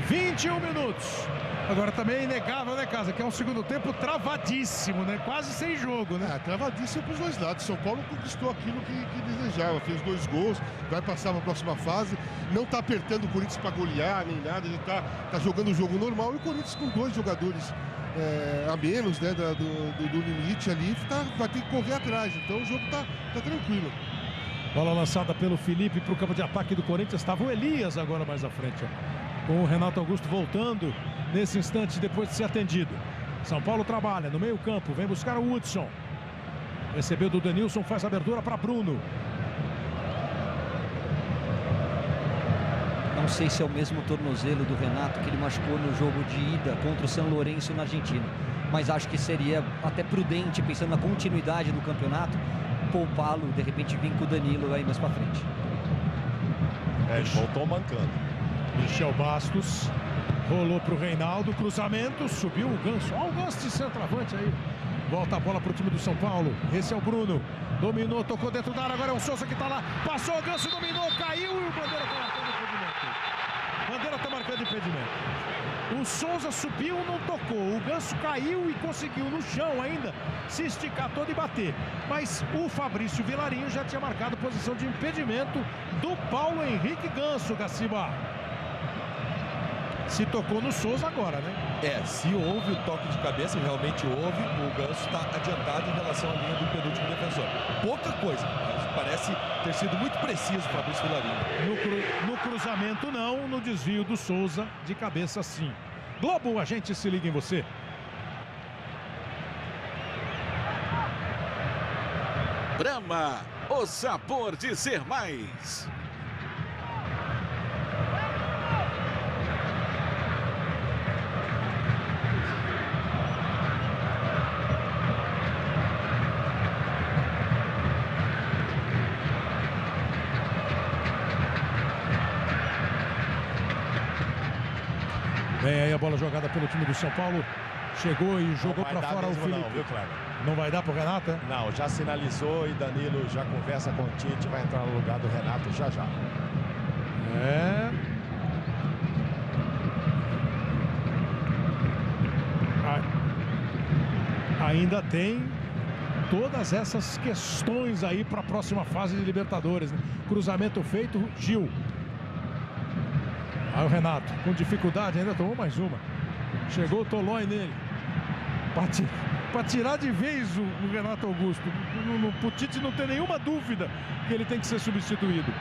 21 minutos. Agora também é inegável, né, Casa? Que é um segundo tempo travadíssimo, né? Quase sem jogo, né? Travadíssimo para os dois lados. São Paulo conquistou aquilo que desejava. Fez 2 gols, vai passar para a próxima fase. Não está apertando o Corinthians para golear, nem nada. Ele tá jogando o jogo normal. E o Corinthians com 2 jogadores a menos, né, do limite ali, vai ter que correr atrás. Então o jogo tá tranquilo. Bola lançada pelo Felipe para o campo de ataque do Corinthians. Estava o Elias agora mais à frente, ó. Com o Renato Augusto voltando nesse instante depois de ser atendido. São Paulo trabalha no meio campo, vem buscar o Hudson. Recebeu do Denilson, faz a abertura para Bruno. Não sei se é o mesmo tornozelo do Renato que ele machucou no jogo de ida contra o São Lourenço na Argentina. Mas acho que seria até prudente, pensando na continuidade do campeonato, poupá-lo, de repente vir com o Danilo aí mais para frente. Ele voltou mancando. Michel Bastos rolou para o Reinaldo, cruzamento, subiu o Ganso. Olha o Ganso de centroavante aí. Volta a bola para o time do São Paulo. Esse é o Bruno. Dominou, tocou dentro da área. Agora é o Souza que está lá. Passou o Ganso, dominou, caiu e o Bandeira está marcando impedimento. Bandeira está marcando impedimento. O Souza subiu, não tocou. O Ganso caiu e conseguiu no chão ainda se esticar todo e bater. Mas o Fabrício Vilarinho já tinha marcado posição de impedimento do Paulo Henrique Ganso, Gaciba. Se tocou no Souza agora, né? Se houve o toque de cabeça, realmente houve, o Ganso está adiantado em relação à linha do penúltimo defensor. Pouca coisa, mas parece ter sido muito preciso o Fabrício Vilarinho. No cruzamento não, no desvio do Souza, de cabeça sim. Globo, a gente se liga em você. Brahma, o sabor de ser mais. Vem aí a bola jogada pelo time do São Paulo. Chegou e jogou para fora o Felipe. Não, viu, Cleber? Não vai dar pro Renato, é? Não, já sinalizou e Danilo já conversa com o Tite, vai entrar no lugar do Renato já. É. Ainda tem todas essas questões aí para a próxima fase de Libertadores, né? Cruzamento feito, Gil. Aí o Renato, com dificuldade, ainda tomou mais uma. Chegou o Tolói nele. Para tirar de vez o Renato Augusto. O Tite não tem nenhuma dúvida que ele tem que ser substituído.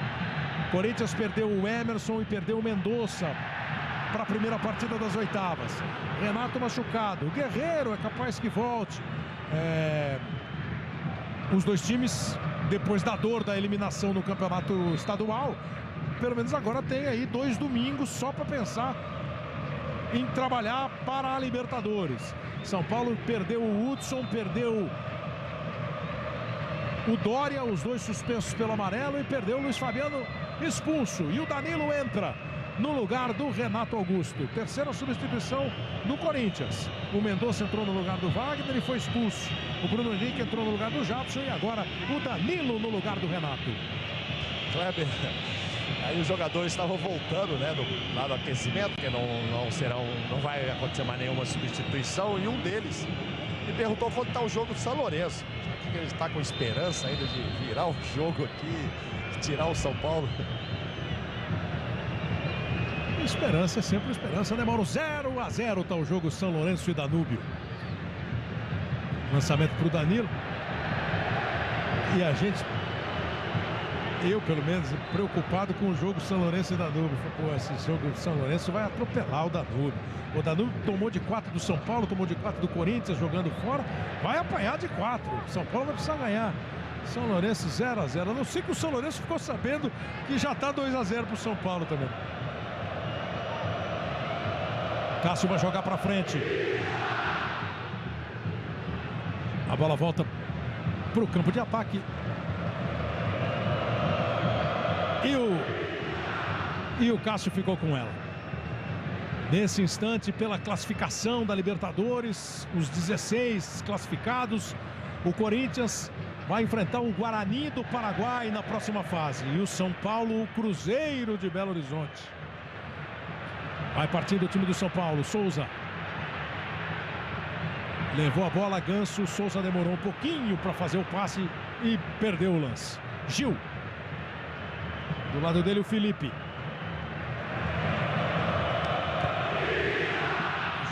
Corinthians perdeu o Emerson e perdeu o Mendonça para a primeira partida das oitavas. Renato machucado. O Guerreiro é capaz que volte. Os dois times, depois da dor da eliminação no campeonato estadual, pelo menos agora tem aí 2 domingos só para pensar em trabalhar para a Libertadores. São Paulo perdeu o Hudson, perdeu o Dória, os 2 suspensos pelo amarelo, e perdeu o Luiz Fabiano expulso. E o Danilo entra no lugar do Renato Augusto. Terceira substituição do Corinthians. O Mendonça entrou no lugar do Wagner e foi expulso. O Bruno Henrique entrou no lugar do Jadson e agora o Danilo no lugar do Renato. Kleber, aí os jogadores estavam voltando, né, lá do aquecimento, porque não vai acontecer mais nenhuma substituição, e um deles me perguntou quando está o jogo do São Lourenço. Será que ele está com esperança ainda de virar o jogo aqui, tirar o São Paulo? Esperança é sempre esperança, né, Mauro? 0-0 tá o jogo São Lourenço e Danúbio. Lançamento pro Danilo. E a gente, eu pelo menos, preocupado com o jogo São Lourenço e Danúbio. Pô, esse jogo São Lourenço vai atropelar o Danúbio. O Danúbio tomou de 4 do São Paulo, tomou de 4 do Corinthians jogando fora. Vai apanhar de 4. São Paulo vai precisar ganhar. São Lourenço 0-0. A não ser que o São Lourenço ficou sabendo que já tá 2-0 pro São Paulo também. Cássio vai jogar para frente. A bola volta para o campo de ataque. E o Cássio ficou com ela. Nesse instante, pela classificação da Libertadores, os 16 classificados, o Corinthians vai enfrentar o Guarani do Paraguai na próxima fase. E o São Paulo, o Cruzeiro de Belo Horizonte. Vai partindo o time do São Paulo. Souza levou a bola, Ganso. Souza demorou um pouquinho para fazer o passe e perdeu o lance. Gil. Do lado dele o Felipe.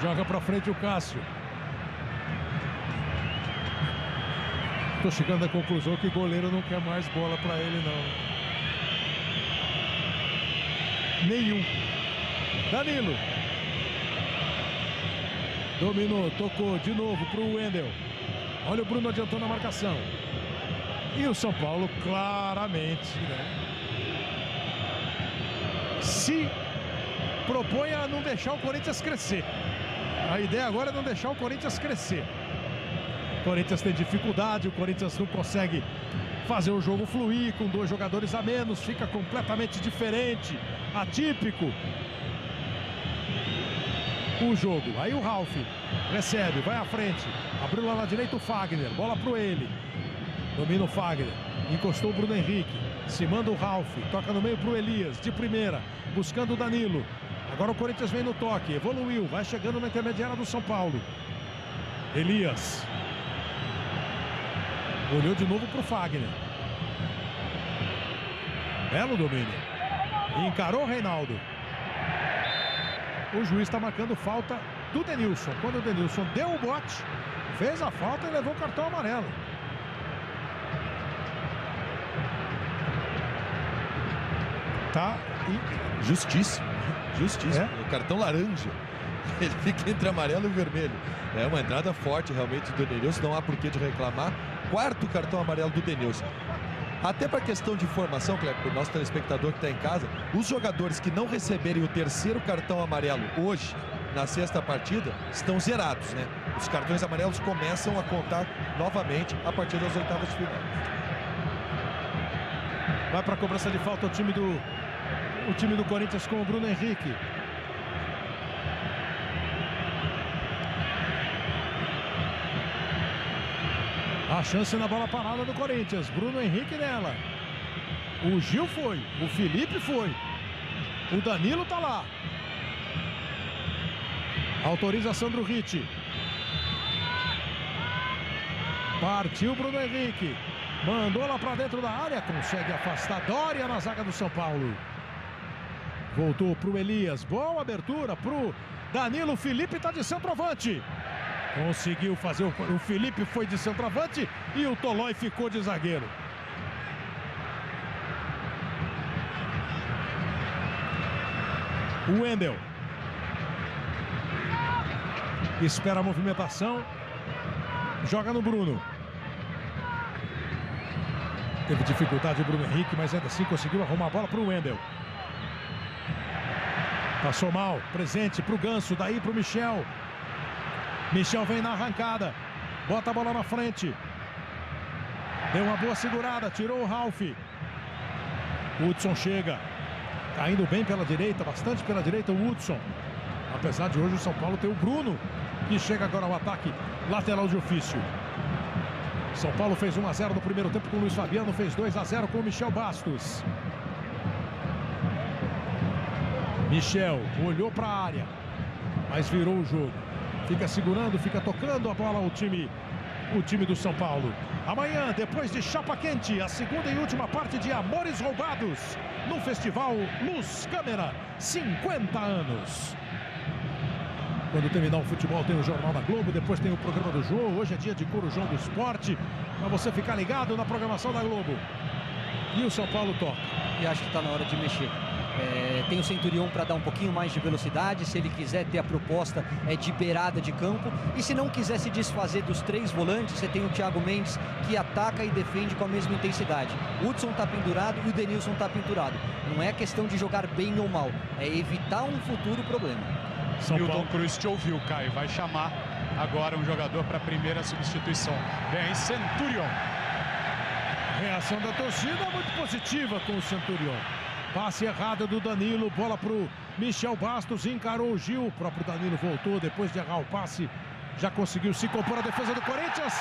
Joga para frente o Cássio. Tô chegando à conclusão que goleiro não quer mais bola para ele, não. Nenhum. Danilo. Dominou, tocou de novo para o Wendel. Olha o Bruno adiantando a marcação. E o São Paulo claramente, né, se propõe a não deixar o Corinthians crescer. A ideia agora é não deixar o Corinthians crescer. O Corinthians tem dificuldade, o Corinthians não consegue fazer o jogo fluir com 2 jogadores a menos, fica completamente diferente, atípico o jogo. Aí o Ralf recebe, vai à frente, abriu lá na direita o Fagner, bola pro ele, domina o Fagner, encostou o Bruno Henrique, se manda o Ralf, toca no meio pro Elias, de primeira, buscando o Danilo. Agora o Corinthians vem no toque, evoluiu, vai chegando na intermediária do São Paulo. Elias olhou de novo pro Fagner, belo domínio, encarou o Reinaldo. O juiz está marcando falta do Denilson. Quando o Denilson deu o bote, fez a falta e levou o cartão amarelo. Tá justíssimo. Justíssimo. O cartão laranja. Ele fica entre amarelo e vermelho. É uma entrada forte realmente do Denilson. Não há por que de reclamar. 4º cartão amarelo do Denilson. Até para questão de informação, Cleber, para o nosso telespectador que está em casa, os jogadores que não receberem o 3º cartão amarelo hoje, na 6ª partida, estão zerados, né? Os cartões amarelos começam a contar novamente a partir das 8avas de final. Vai para a cobrança de falta o time do Corinthians com o Bruno Henrique. A chance na bola parada do Corinthians. Bruno Henrique nela. O Gil foi. O Felipe foi. O Danilo tá lá. Autoriza Sandro Ritt. Partiu Bruno Henrique. Mandou lá pra dentro da área. Consegue afastar Dória na zaga do São Paulo. Voltou pro Elias. Boa abertura pro Danilo. O Felipe tá de centroavante. Conseguiu fazer. O Felipe foi de centroavante. E o Tolói ficou de zagueiro. O Wendel. Espera a movimentação. Joga no Bruno. Teve dificuldade o Bruno Henrique, mas ainda assim conseguiu arrumar a bola para o Wendel. Passou mal. Presente para o Ganso. Daí para o Michel. Michel vem na arrancada. Bota a bola na frente. Deu uma boa segurada. Tirou o Ralf. Hudson chega. Tá indo bem pela direita. Bastante pela direita o Hudson. Apesar de hoje o São Paulo ter o Bruno, que chega agora ao ataque lateral de ofício. São Paulo fez 1-0 no primeiro tempo com o Luiz Fabiano, fez 2-0 com o Michel Bastos. Michel olhou para a área, mas virou o jogo. Fica segurando, fica tocando a bola o time do São Paulo. Amanhã, depois de Chapa Quente, a segunda e última parte de Amores Roubados, no Festival Luz Câmera, 50 anos. Quando terminar o futebol tem o Jornal da Globo, depois tem o programa do Jô. Hoje é dia de Corujão do Esporte, para você ficar ligado na programação da Globo. E o São Paulo toca. E acho que está na hora de mexer. Tem o Centurion para dar um pouquinho mais de velocidade. Se ele quiser ter a proposta de beirada de campo. E se não quiser se desfazer dos três volantes, você tem o Thiago Mendes que ataca e defende com a mesma intensidade. O Hudson está pendurado e o Denilson está pendurado. Não é questão de jogar bem ou mal, é evitar um futuro problema. Milton Cruz te ouviu, Caio. Vai chamar agora um jogador para a primeira substituição. Vem aí Centurion. Reação da torcida muito positiva com o Centurion. Passe errado do Danilo, bola pro Michel Bastos, encarou o Gil. O próprio Danilo voltou, depois de errar o passe, já conseguiu se compor a defesa do Corinthians.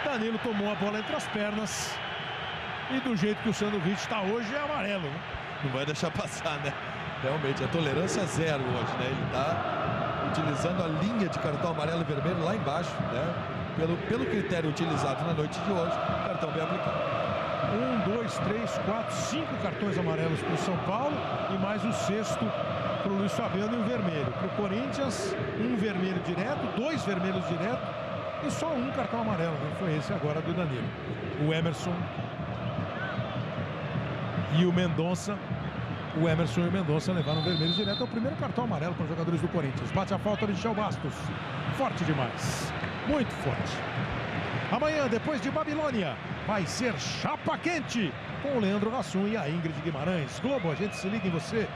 Danilo tomou a bola entre as pernas. E do jeito que o Sandro Ritt está hoje é amarelo, né? Não vai deixar passar, né? Realmente, a tolerância é zero hoje, né? Ele está utilizando a linha de cartão amarelo e vermelho lá embaixo, né? Pelo critério utilizado na noite de hoje, cartão bem aplicado. 1, 2, 3, 4, 5 cartões amarelos para o São Paulo e mais o sexto para o Luiz Fabiano e o vermelho. Para o Corinthians, 1 vermelho direto, 2 vermelhos direto e só 1 cartão amarelo, né? Foi esse agora do Danilo. O Emerson e o Mendonça. O Emerson e o Mendonça levaram vermelho direto. É o primeiro cartão amarelo para os jogadores do Corinthians. Bate a falta de Michel Bastos. Forte demais. Muito forte. Amanhã, depois de Babilônia, vai ser Chapa Quente com o Leandro Hassum e a Ingrid Guimarães. Globo, a gente se liga em você.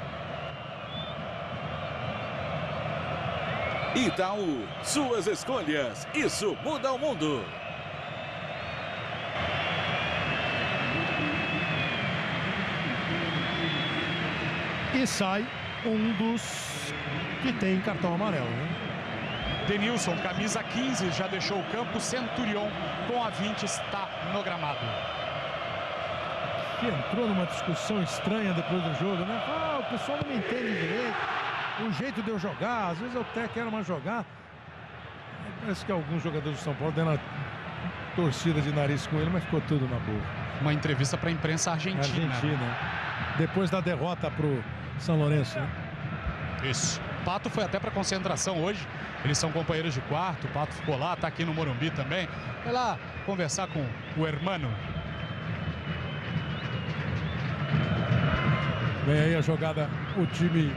Itaú, suas escolhas. Isso muda o mundo. E sai um dos que tem cartão amarelo, né? Denilson, camisa 15, já deixou o campo. Centurion, com a 20, está no gramado. Que entrou numa discussão estranha depois do jogo, né? O pessoal não me entende direito. O jeito de eu jogar, às vezes eu até quero mais jogar. Parece que alguns jogadores do São Paulo deram uma torcida de nariz com ele, mas ficou tudo na boa. Uma entrevista para a imprensa argentina. Depois da derrota pro São Lourenço, né? Isso. Pato foi até para concentração hoje. Eles são companheiros de quarto. O Pato ficou lá, tá aqui no Morumbi também. Vai lá conversar com o hermano. Vem aí a jogada, o time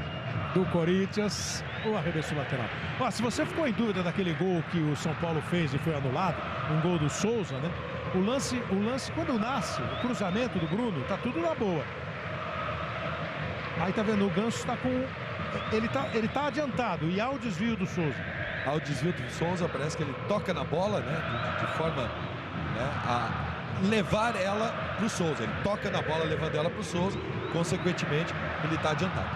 do Corinthians, o arremesso lateral. Se você ficou em dúvida daquele gol que o São Paulo fez e foi anulado, um gol do Souza, né? O lance quando nasce, o cruzamento do Bruno, tá tudo na boa. Aí tá vendo, o Ganso está com... Ele tá adiantado e há o desvio do Souza. Ao desvio do Souza, parece que ele toca na bola, né? De forma, né, a levar ela pro Souza. Ele toca na bola, levando ela pro Souza. Consequentemente, ele tá adiantado.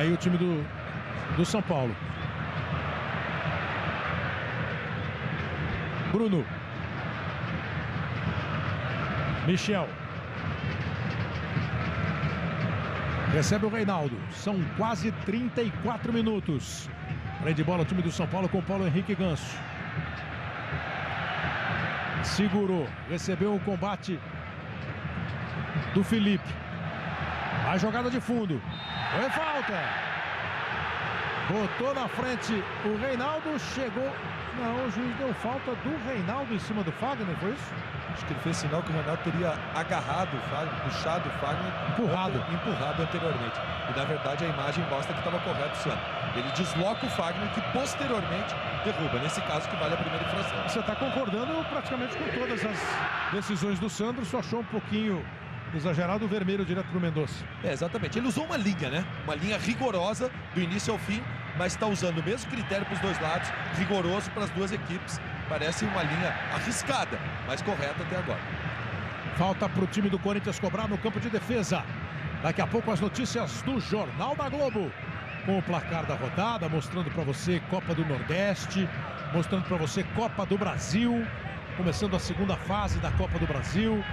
aí o time do São Paulo. Bruno. Michel. Recebe o Reinaldo. São quase 34 minutos. Prende bola o time do São Paulo com o Paulo Henrique Ganso. Segurou. Recebeu o combate do Felipe. A jogada de fundo. Foi falta. Botou na frente o Reinaldo. Chegou. Não, o juiz deu falta do Reinaldo em cima do Fagner, foi isso? Acho que ele fez sinal que o Reinaldo teria agarrado o Fagner, puxado o Fagner, empurrado anteriormente. E na verdade a imagem mostra que estava correto, Sandro. Ele desloca o Fagner, que posteriormente derruba. Nesse caso que vale a primeira infração. Você está concordando praticamente com todas as decisões do Sandro, só achou um pouquinho exagerado o vermelho direto para o Mendonça. Exatamente. Ele usou uma linha, né? Uma linha rigorosa do início ao fim, mas está usando o mesmo critério para os dois lados, rigoroso para as duas equipes. Parece uma linha arriscada, mas correta até agora. Falta para o time do Corinthians cobrar no campo de defesa. Daqui a pouco as notícias do Jornal da Globo. Com o placar da rodada, mostrando para você Copa do Nordeste, mostrando para você Copa do Brasil. Começando a segunda fase da Copa do Brasil.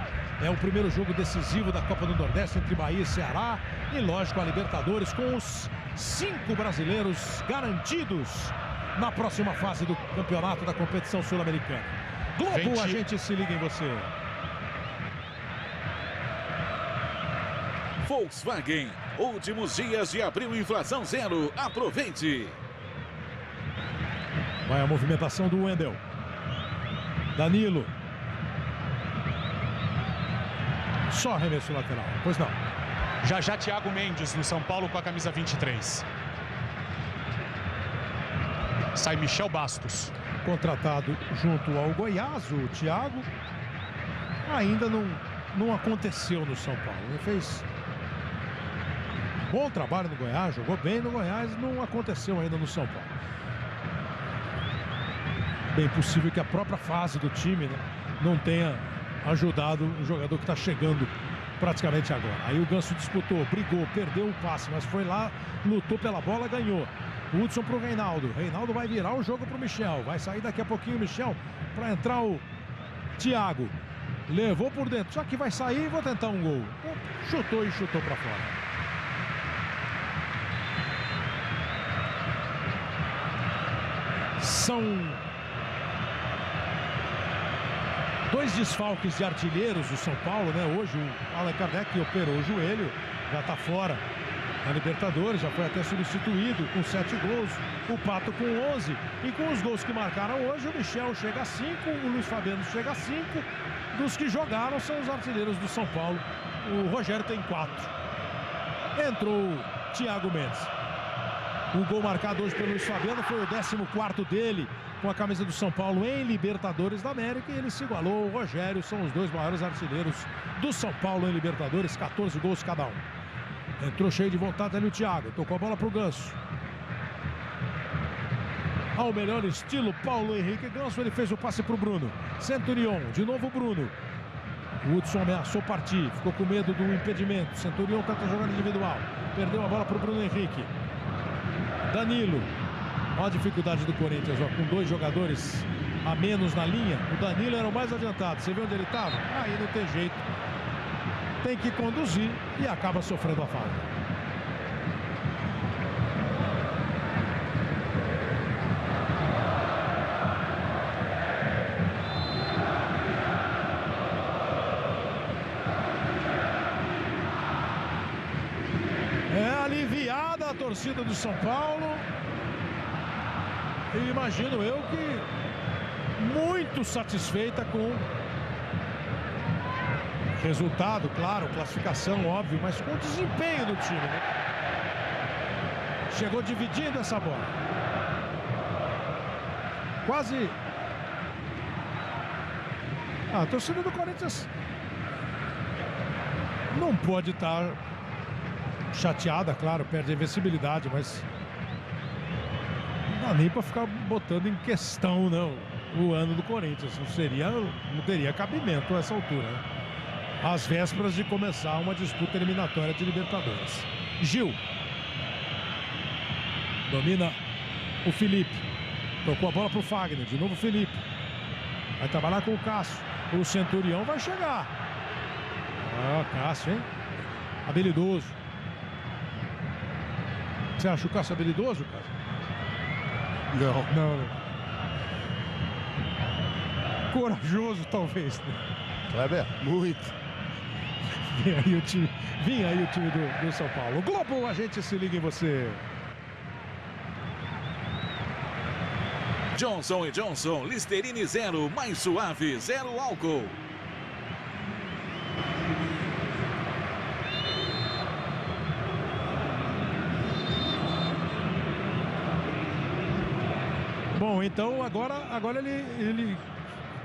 É o primeiro jogo decisivo da Copa do Nordeste entre Bahia e Ceará. E lógico, a Libertadores com os 5 brasileiros garantidos na próxima fase do campeonato da competição sul-americana. Globo, a gente se liga em você. Volkswagen, últimos dias de abril, inflação zero. Aproveite. Vai a movimentação do Wendel. Danilo. Só arremesso lateral, pois não. Já Thiago Mendes no São Paulo com a camisa 23. Sai Michel Bastos. Contratado junto ao Goiás, o Thiago. Ainda não aconteceu no São Paulo. Ele fez bom trabalho no Goiás, jogou bem no Goiás, não aconteceu ainda no São Paulo. Bem possível que a própria fase do time, né, não tenha ajudado o jogador que está chegando praticamente agora. Aí o Ganso disputou, brigou, perdeu o passe, mas foi lá, lutou pela bola, ganhou. Hudson para o Reinaldo. Reinaldo vai virar o jogo para o Michel. Vai sair daqui a pouquinho o Michel para entrar o Thiago. Levou por dentro, só que vai sair e vou tentar um gol. Chutou e chutou para fora. São 2 desfalques de artilheiros do São Paulo, né? Hoje o Allan Kardec operou o joelho, já está fora na Libertadores, já foi até substituído com 7 gols, o Pato com 11, e com os gols que marcaram hoje, o Michel chega a 5, o Luiz Fabiano chega a 5, dos que jogaram são os artilheiros do São Paulo, o Rogério tem 4. Entrou o Thiago Mendes. O gol marcado hoje pelo Luiz Fabiano foi o 14º dele com a camisa do São Paulo em Libertadores da América, e ele se igualou ao Rogério. São os 2 maiores artilheiros do São Paulo em Libertadores, 14 gols cada um. Entrou cheio de vontade ali o Thiago, tocou a bola para o Ganso. Ao melhor estilo Paulo Henrique Ganso, ele fez o passe para o Bruno. Centurion, de novo o Bruno. O Hudson ameaçou partir, ficou com medo do impedimento. Centurion tenta jogada individual, perdeu a bola para o Bruno Henrique. Danilo. Olha a dificuldade do Corinthians, ó, com 2 jogadores a menos na linha. O Danilo era o mais adiantado. Você viu onde ele estava? Aí não tem jeito. Tem que conduzir e acaba sofrendo a falta. É aliviada a torcida do São Paulo. E imagino eu que muito satisfeita com o resultado, claro, classificação, óbvio, mas com o desempenho do time, né? Chegou dividindo essa bola. Quase... a torcida do Corinthians não pode estar chateada, claro, perde a invencibilidade, mas não dá nem para ficar botando em questão, não, o ano do Corinthians. Não teria cabimento a essa altura, né? Às vésperas de começar uma disputa eliminatória de Libertadores. Gil. Domina o Felipe. Tocou a bola para o Fagner. De novo o Felipe. Vai trabalhar com o Cássio. O Centurião vai chegar. Ah, Cássio, hein? Habilidoso. Você acha o Cássio habilidoso, Cássio? Não. Corajoso, talvez. Kleber? Muito. Vem aí o time do São Paulo. Globo, a gente se liga em você. Johnson & Johnson, Listerine Zero, mais suave, zero álcool. Bom, então agora ele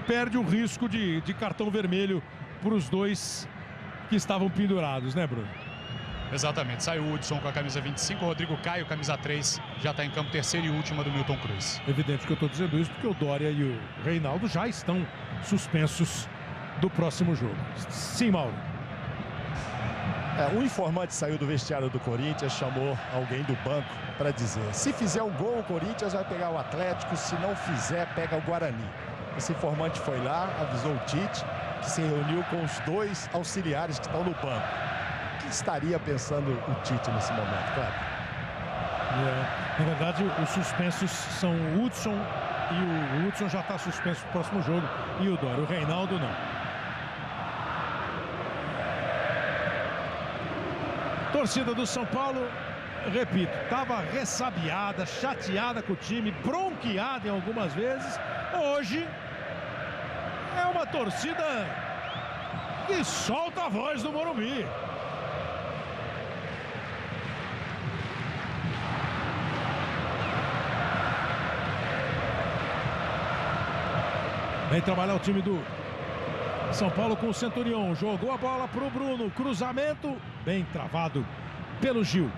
perde o risco de cartão vermelho para os dois que estavam pendurados, né, Bruno? Exatamente, sai o Hudson com a camisa 25, o Rodrigo Caio, camisa 3, já está em campo, terceira e última do Milton Cruz. Evidente que eu estou dizendo isso porque o Dória e o Reinaldo já estão suspensos do próximo jogo. Sim, Mauro. Um informante saiu do vestiário do Corinthians, chamou alguém do banco para dizer: se fizer o gol, o Corinthians vai pegar o Atlético, se não fizer, pega o Guarani. Esse informante foi lá, avisou o Tite, que se reuniu com os dois auxiliares que estão no banco. O que estaria pensando o Tite nesse momento, claro? Na verdade, os suspensos são o Hudson, e o Hudson já está suspenso no próximo jogo, e o Dória. O Reinaldo não. Torcida do São Paulo, repito, estava ressabiada, chateada com o time, bronqueada em algumas vezes. Hoje é uma torcida que solta a voz do Morumbi. Vem trabalhar o time do São Paulo com o Centurião. Jogou a bola para o Bruno. Cruzamento bem travado pelo Gil.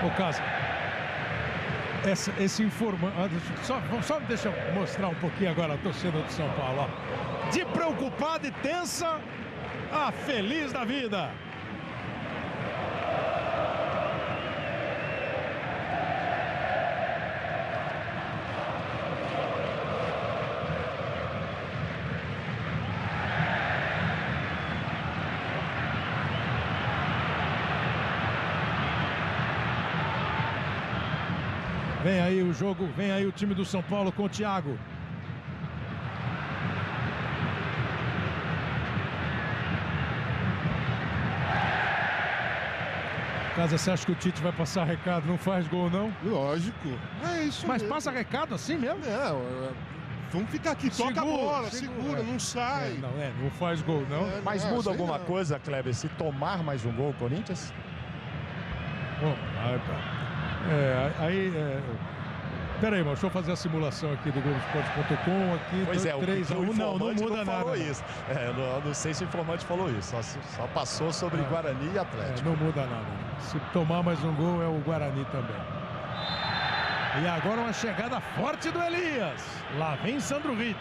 Ô, Casa, esse informante... Só deixa eu mostrar um pouquinho agora a torcida do São Paulo. Ó. De preocupada e tensa a feliz da vida. Vem aí o jogo, vem aí o time do São Paulo com o Thiago. Casa, você acha que o Tite vai passar recado? Não faz gol, não? Lógico. É isso. Mas mesmo. passa recado assim mesmo? Vamos ficar aqui, toca a bola, segura, não sai. Não faz gol, não. Mas muda alguma coisa, Kleber, se tomar mais um gol o Corinthians? Bom, peraí, mas deixa eu fazer a simulação aqui do Globoesporte.com aqui. Pois é, 3-1. Não muda nada. Falou isso. Não sei se o informante falou isso. Só passou sobre Guarani e Atlético. Não muda nada. Se tomar mais um gol é o Guarani também. E agora uma chegada forte do Elias. Lá vem Sandro Ritt.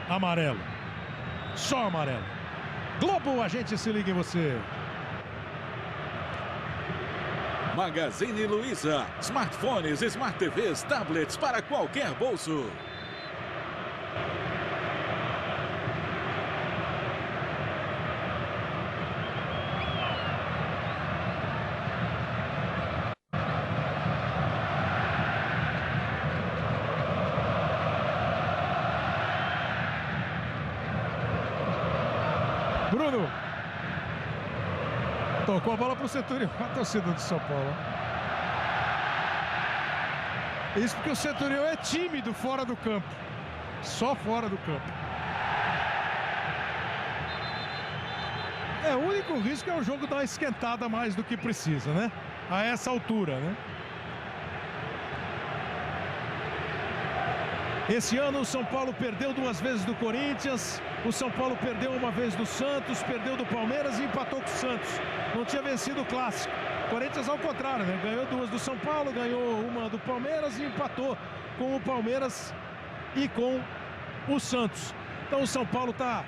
Amarelo. Só amarelo. Globo, a gente se liga em você. Magazine Luiza, smartphones, smart TVs, tablets para qualquer bolso. Bruno. Tocou a bola para o Centurião, a torcida do São Paulo. Isso porque o Centurião é tímido fora do campo. Só fora do campo. O único risco é o jogo dar uma esquentada mais do que precisa, né? A essa altura, né? Esse ano o São Paulo perdeu 2 vezes do Corinthians, o São Paulo perdeu uma vez do Santos, perdeu do Palmeiras e empatou com o Santos. Não tinha vencido o Clássico. Corinthians ao contrário, né? Ganhou 2 do São Paulo, ganhou uma do Palmeiras e empatou com o Palmeiras e com o Santos. Então o São Paulo tá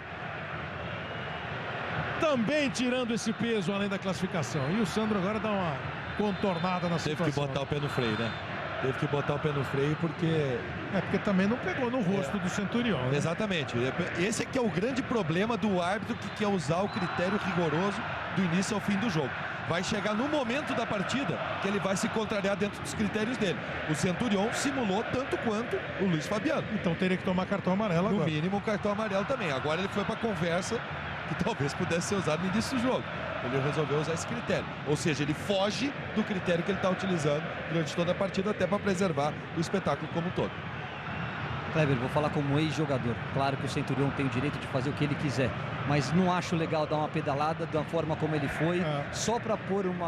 também tirando esse peso além da classificação. E o Sandro agora dá uma contornada na situação. Teve que botar o pé no freio, né? Teve que botar o pé no freio porque... porque também não pegou no rosto do Centurião, né? Exatamente. Esse aqui é o grande problema do árbitro que quer usar o critério rigoroso do início ao fim do jogo. Vai chegar no momento da partida que ele vai se contrariar dentro dos critérios dele. O Centurião simulou tanto quanto o Luiz Fabiano. Então teria que tomar cartão amarelo agora. No mínimo, cartão amarelo também. Agora ele foi para a conversa que talvez pudesse ser usado no início do jogo. Ele resolveu usar esse critério. Ou seja, ele foge do critério que ele está utilizando durante toda a partida, até para preservar o espetáculo como um todo. Kleber, vou falar como ex-jogador. Claro que o Centurião tem o direito de fazer o que ele quiser, mas não acho legal dar uma pedalada da forma como ele foi, só para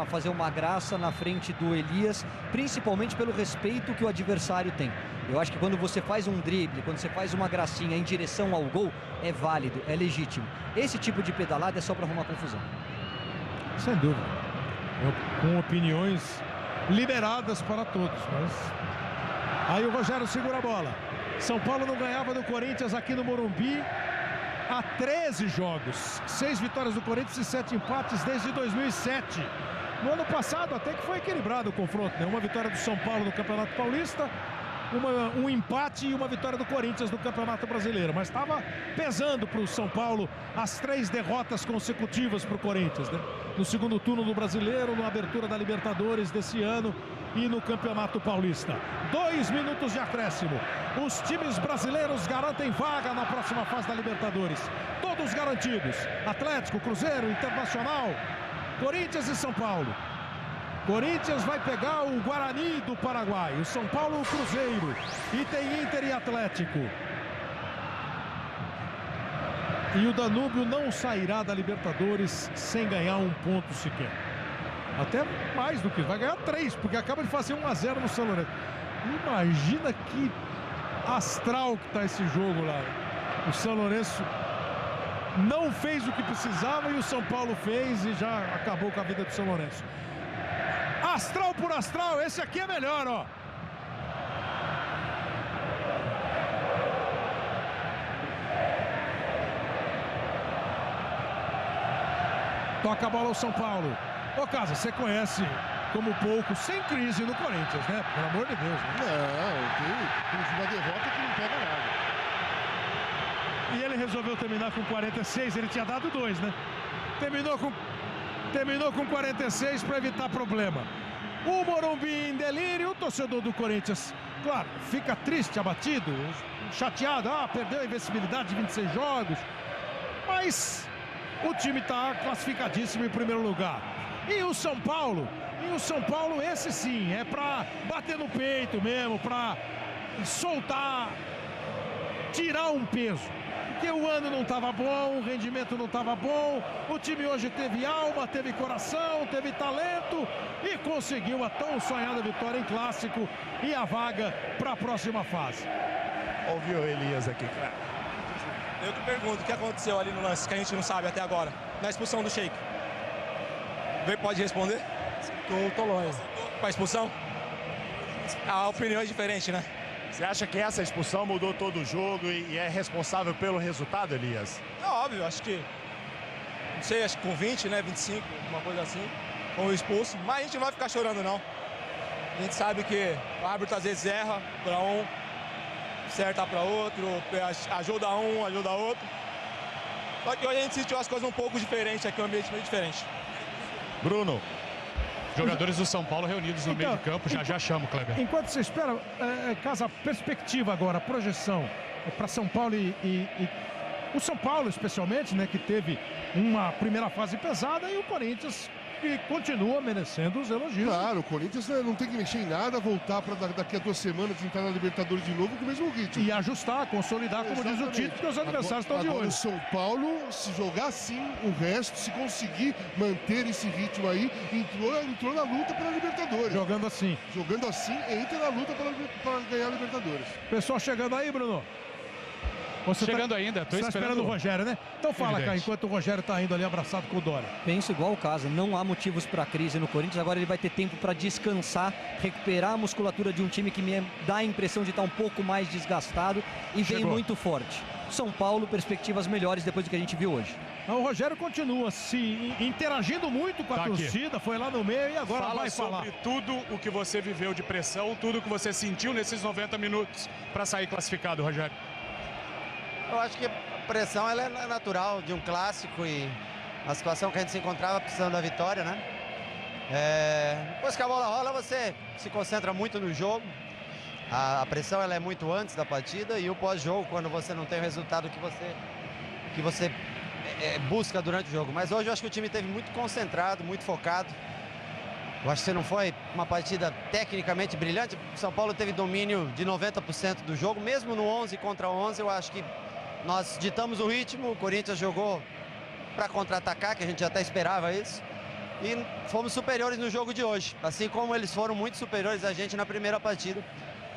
fazer uma graça na frente do Elias, principalmente pelo respeito que o adversário tem. Eu acho que quando você faz um drible, quando você faz uma gracinha em direção ao gol, é válido, é legítimo. Esse tipo de pedalada é só para arrumar confusão. Sem dúvida. Com opiniões liberadas para todos. Mas... aí o Rogério segura a bola. São Paulo não ganhava do Corinthians aqui no Morumbi há 13 jogos. 6 vitórias do Corinthians e 7 empates desde 2007. No ano passado até que foi equilibrado o confronto, né? Uma vitória do São Paulo no Campeonato Paulista, um empate e uma vitória do Corinthians no Campeonato Brasileiro. Mas estava pesando para o São Paulo as 3 derrotas consecutivas para o Corinthians, né? No segundo turno do Brasileiro, na abertura da Libertadores desse ano e no Campeonato Paulista. 2 minutos de acréscimo. Os times brasileiros garantem vaga na próxima fase da Libertadores. Todos garantidos. Atlético, Cruzeiro, Internacional, Corinthians e São Paulo. Corinthians vai pegar o Guarani do Paraguai. O São Paulo, o Cruzeiro. E tem Inter e Atlético. E o Danúbio não sairá da Libertadores sem ganhar um ponto sequer. Até mais do que vai ganhar 3, porque acaba de fazer 1-0 no São Lourenço. Imagina que astral que tá esse jogo lá. O São Lourenço não fez o que precisava e o São Paulo fez e já acabou com a vida do São Lourenço. Astral por astral, esse aqui é melhor, ó. Toca a bola ao São Paulo. Ô, Casa, você conhece como pouco, sem crise no Corinthians, né? Pelo amor de Deus, né? Não, uma derrota que não pega nada. E ele resolveu terminar com 46, ele tinha dado 2, né? Terminou com 46 para evitar problema. O Morumbi em delírio, o torcedor do Corinthians, claro, fica triste, abatido, chateado. Perdeu a invencibilidade de 26 jogos. Mas o time está classificadíssimo em primeiro lugar. E o São Paulo, esse sim, é para bater no peito mesmo, para soltar, tirar um peso. Porque o ano não estava bom, o rendimento não estava bom, o time hoje teve alma, teve coração, teve talento e conseguiu a tão sonhada vitória em clássico e a vaga para a próxima fase. Ouviu o Elias aqui, claro. Eu te pergunto, o que aconteceu ali no lance que a gente não sabe até agora, na expulsão do Sheik? Pode responder? Tô longe. Com a expulsão? A opinião é diferente, né? Você acha que essa expulsão mudou todo o jogo e é responsável pelo resultado, Elias? É óbvio, acho que... não sei, acho que com 20, né? 25, uma coisa assim. Com o expulso. Mas a gente não vai ficar chorando, não. A gente sabe que o árbitro às vezes erra para um, acerta para outro, ajuda um, ajuda outro. Só que hoje a gente sentiu as coisas um pouco diferentes aqui, um ambiente meio diferente. Bruno. Jogadores do São Paulo reunidos no meio de campo, já chamo, Kleber. Enquanto você espera, Casa, perspectiva agora, projeção para São Paulo e o São Paulo especialmente, né, que teve uma primeira fase pesada, e o Corinthians que continua merecendo os elogios. Claro, o Corinthians não tem que mexer em nada, voltar para daqui a 2 semanas entrar na Libertadores de novo com o mesmo ritmo. E ajustar, consolidar, como diz o Tite, porque os adversários estão de olho. O São Paulo, se jogar assim o resto, se conseguir manter esse ritmo aí, entrou na luta pela Libertadores. Jogando assim, entra na luta para ganhar a Libertadores. Pessoal chegando aí, Bruno. Você chegando ainda, tô esperando o Rogério, né? Então fala, cara, enquanto o Rogério tá indo ali abraçado com o Dória. Penso igual o Casa, não há motivos para crise no Corinthians, agora ele vai ter tempo para descansar, recuperar a musculatura de um time que me dá a impressão de estar um pouco mais desgastado e vem muito forte. São Paulo, perspectivas melhores depois do que a gente viu hoje. O Rogério continua se interagindo muito com a torcida, foi lá no meio e agora vai falar. Sobre tudo o que você viveu de pressão, tudo que você sentiu nesses 90 minutos para sair classificado, Rogério. Eu acho que a pressão ela é natural de um clássico e a situação que a gente se encontrava precisando da vitória, né? Depois que a bola rola, você se concentra muito no jogo. A pressão ela é muito antes da partida e o pós-jogo, quando você não tem o resultado que você busca durante o jogo. Mas hoje eu acho que o time esteve muito concentrado, muito focado. Eu acho que não foi uma partida tecnicamente brilhante. O São Paulo teve domínio de 90% do jogo, mesmo no 11 contra 11. Eu acho que nós ditamos o ritmo, o Corinthians jogou para contra-atacar, que a gente até esperava isso. E fomos superiores no jogo de hoje, assim como eles foram muito superiores a gente na primeira partida.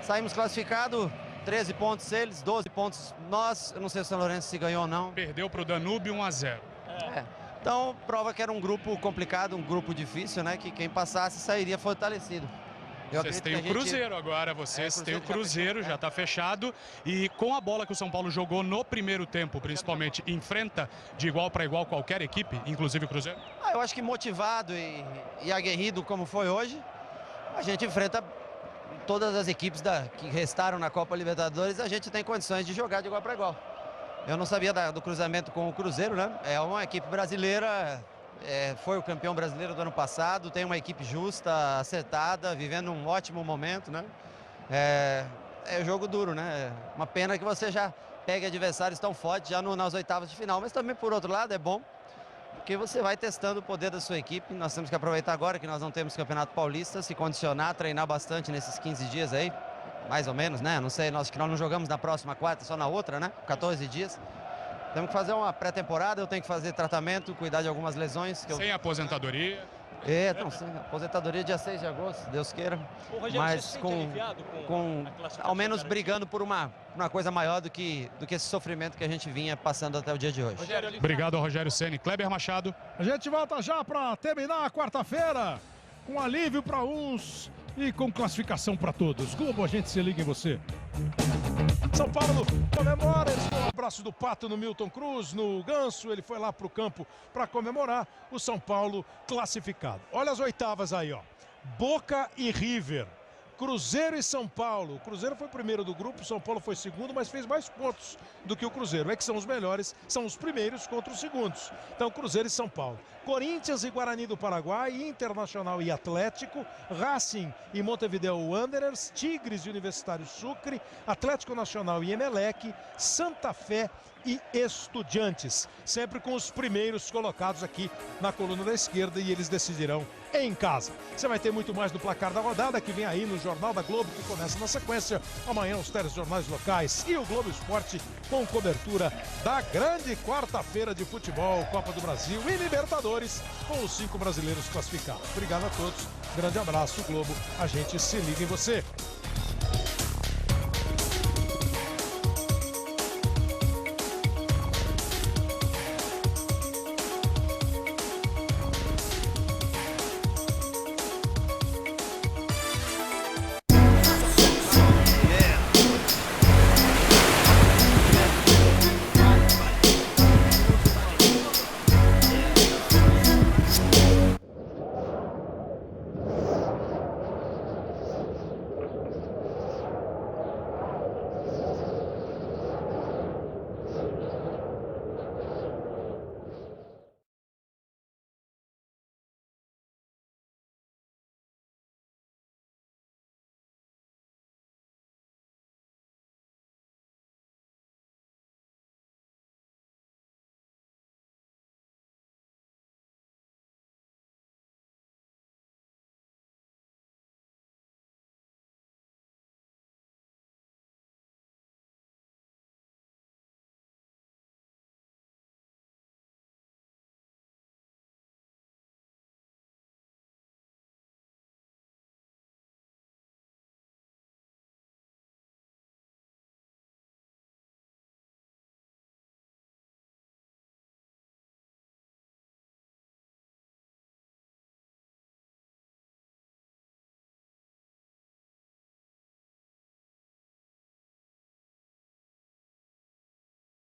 Saímos classificados, 13 pontos eles, 12 pontos nós. Eu não sei se o São Lourenço se ganhou ou não. Perdeu para o Danúbio 1-0. Então, prova que era um grupo complicado, um grupo difícil, né? Que quem passasse sairia fortalecido. Vocês têm o Cruzeiro agora, vocês têm o Cruzeiro, já está fechado. E com a bola que o São Paulo jogou no primeiro tempo, principalmente, enfrenta de igual para igual qualquer equipe, inclusive o Cruzeiro? Eu acho que motivado e aguerrido como foi hoje, a gente enfrenta todas as equipes que restaram na Copa Libertadores, a gente tem condições de jogar de igual para igual. Eu não sabia do cruzamento com o Cruzeiro, né? É uma equipe brasileira, foi o campeão brasileiro do ano passado, tem uma equipe justa, acertada, vivendo um ótimo momento, né? É jogo duro, né? Uma pena que você já pegue adversários tão fortes já nas oitavas de final, mas também, por outro lado, é bom, porque você vai testando o poder da sua equipe. Nós temos que aproveitar agora que nós não temos Campeonato Paulista, se condicionar, treinar bastante nesses 15 dias aí, mais ou menos, né? Não sei, nós não jogamos na próxima quarta, só na outra, né? 14 dias. Temos que fazer uma pré-temporada, eu tenho que fazer tratamento, cuidar de algumas lesões. Sem aposentadoria? Não, sem aposentadoria dia 6 de agosto, Deus queira. Mas ao menos brigando por uma coisa maior do que esse sofrimento que a gente vinha passando até o dia de hoje. Obrigado ao Rogério Ceni. Kleber Machado. A gente volta já para terminar a quarta-feira, com alívio para uns e com classificação para todos. Globo, a gente se liga em você. São Paulo comemora, esse foi um abraço do Pato no Milton Cruz, no Ganso, ele foi lá para o campo para comemorar o São Paulo classificado. Olha as oitavas aí, ó. Boca e River, Cruzeiro e São Paulo. O Cruzeiro foi o primeiro do grupo, o São Paulo foi segundo, mas fez mais pontos do que o Cruzeiro. É que são os melhores, são os primeiros contra os segundos. Então, Cruzeiro e São Paulo. Corinthians e Guarani do Paraguai, Internacional e Atlético, Racing e Montevideo Wanderers, Tigres e Universitário Sucre, Atlético Nacional e Emelec, Santa Fé e Estudiantes. Sempre com os primeiros colocados aqui na coluna da esquerda e eles decidirão em casa. Você vai ter muito mais do placar da rodada que vem aí no Jornal da Globo, que começa na sequência. Amanhã os telejornais locais e o Globo Esporte com cobertura da grande quarta-feira de futebol, Copa do Brasil e Libertadores, com os 5 brasileiros classificados. Obrigado a todos, grande abraço, Globo, a gente se liga em você.